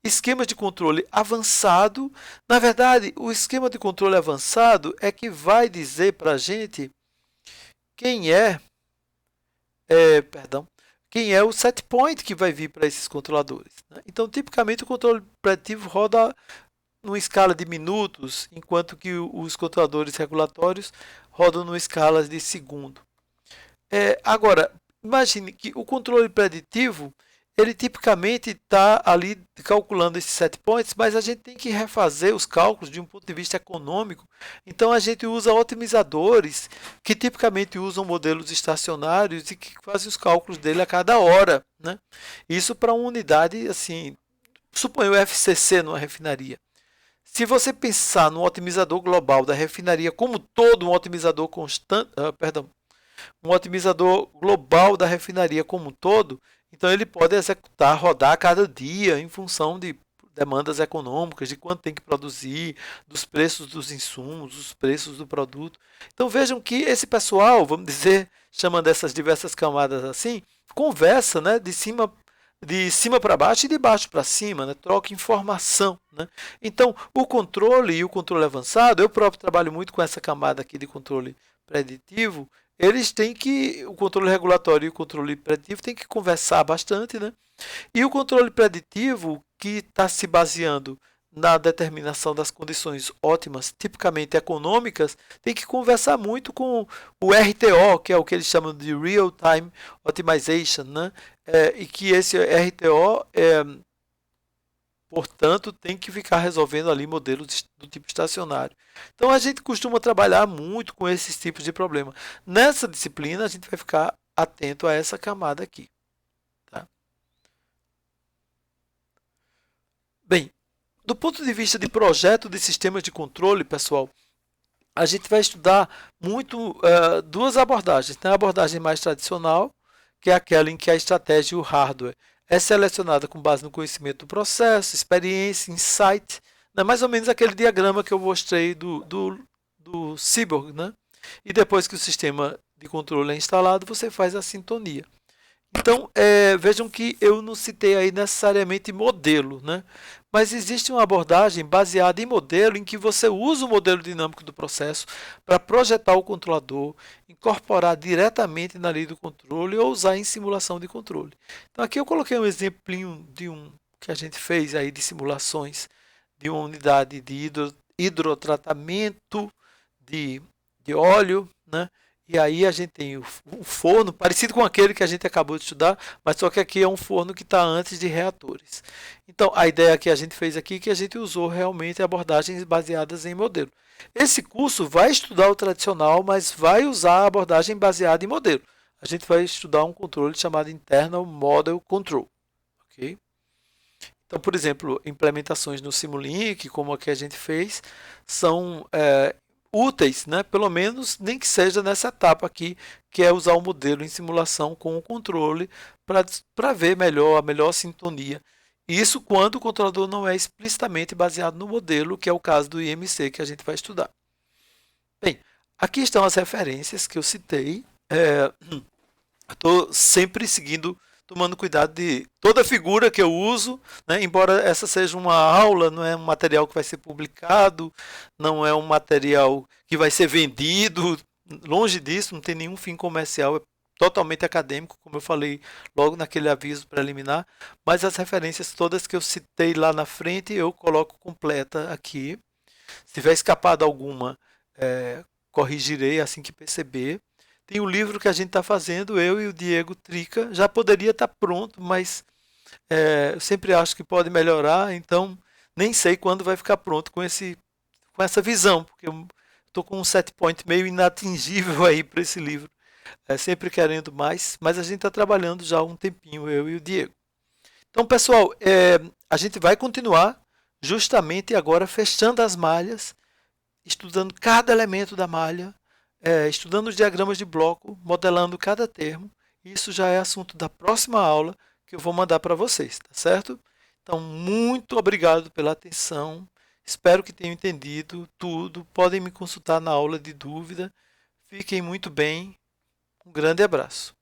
Esquema de controle avançado. Na verdade, o esquema de controle avançado é que vai dizer para a gente quem quem é o set point que vai vir para esses controladores, né? Então, tipicamente, o controle preditivo roda numa escala de minutos, enquanto que os controladores regulatórios rodam numa escala de segundo. Agora, imagine que o controle preditivo, ele tipicamente está ali calculando esses set points, mas a gente tem que refazer os cálculos de um ponto de vista econômico. Então, a gente usa otimizadores que tipicamente usam modelos estacionários e que fazem os cálculos dele a cada hora, né? Isso para uma unidade, assim, suponha o FCC numa refinaria. Se você pensar no otimizador global da refinaria como todo, um otimizador constante, um otimizador global da refinaria como um todo, então ele pode executar, rodar a cada dia em função de demandas econômicas, de quanto tem que produzir, dos preços dos insumos, dos preços do produto. Então vejam que esse pessoal, vamos dizer, chamando essas diversas camadas assim, conversa, né, de cima para baixo e de baixo para cima, né? Troca informação, né? Então, o controle e o controle avançado, eu próprio trabalho muito com essa camada aqui de controle preditivo, eles têm que, o controle regulatório e o controle preditivo têm que conversar bastante, né? E o controle preditivo, que está se baseando na determinação das condições ótimas, tipicamente econômicas, tem que conversar muito com o RTO, que é o que eles chamam de Real Time Optimization, né? E que esse RTO, portanto, tem que ficar resolvendo ali modelos do tipo estacionário. Então, a gente costuma trabalhar muito com esses tipos de problema. Nessa disciplina, a gente vai ficar atento a essa camada aqui. Tá? Bem, do ponto de vista de projeto de sistemas de controle, pessoal, a gente vai estudar muito duas abordagens. Tem a abordagem mais tradicional, que é aquela em que a estratégia e o hardware é selecionada com base no conhecimento do processo, experiência, insight, né? Mais ou menos aquele diagrama que eu mostrei do Cyborg, né? E depois que o sistema de controle é instalado, você faz a sintonia. Então, vejam que eu não citei aí necessariamente modelo, né? Mas existe uma abordagem baseada em modelo, em que você usa o modelo dinâmico do processo para projetar o controlador, incorporar diretamente na lei do controle ou usar em simulação de controle. Então, aqui eu coloquei um exemplinho de um que a gente fez aí de simulações de uma unidade de hidrotratamento de óleo, né? E aí a gente tem um forno parecido com aquele que a gente acabou de estudar, mas só que aqui é um forno que está antes de reatores. Então, a ideia que a gente fez aqui é que a gente usou realmente abordagens baseadas em modelo. Esse curso vai estudar o tradicional, mas vai usar a abordagem baseada em modelo. A gente vai estudar um controle chamado Internal Model Control. Okay? Então, por exemplo, implementações no Simulink, como a que a gente fez, são úteis, né? Pelo menos nem que seja nessa etapa aqui, que é usar o modelo em simulação com o controle para ver melhor a melhor sintonia. Isso quando o controlador não é explicitamente baseado no modelo, que é o caso do IMC que a gente vai estudar. Bem, aqui estão as referências que eu citei. Estou sempre tomando cuidado de toda figura que eu uso, né? Embora essa seja uma aula, não é um material que vai ser publicado, não é um material que vai ser vendido, longe disso, não tem nenhum fim comercial, é totalmente acadêmico, como eu falei logo naquele aviso preliminar, mas as referências todas que eu citei lá na frente eu coloco completa aqui. Se tiver escapado alguma, corrigirei assim que perceber. Tem o livro que a gente está fazendo, eu e o Diego Trica, já poderia estar pronto, mas eu sempre acho que pode melhorar, então nem sei quando vai ficar pronto com essa visão, porque eu estou com um set point meio inatingível aí para esse livro, sempre querendo mais, mas a gente está trabalhando já há um tempinho, eu e o Diego. Então, pessoal, a gente vai continuar justamente agora fechando as malhas, estudando cada elemento da malha, estudando os diagramas de bloco, modelando cada termo. Isso já é assunto da próxima aula que eu vou mandar para vocês, tá certo? Então, muito obrigado pela atenção. Espero que tenham entendido tudo. Podem me consultar na aula de dúvida. Fiquem muito bem. Um grande abraço.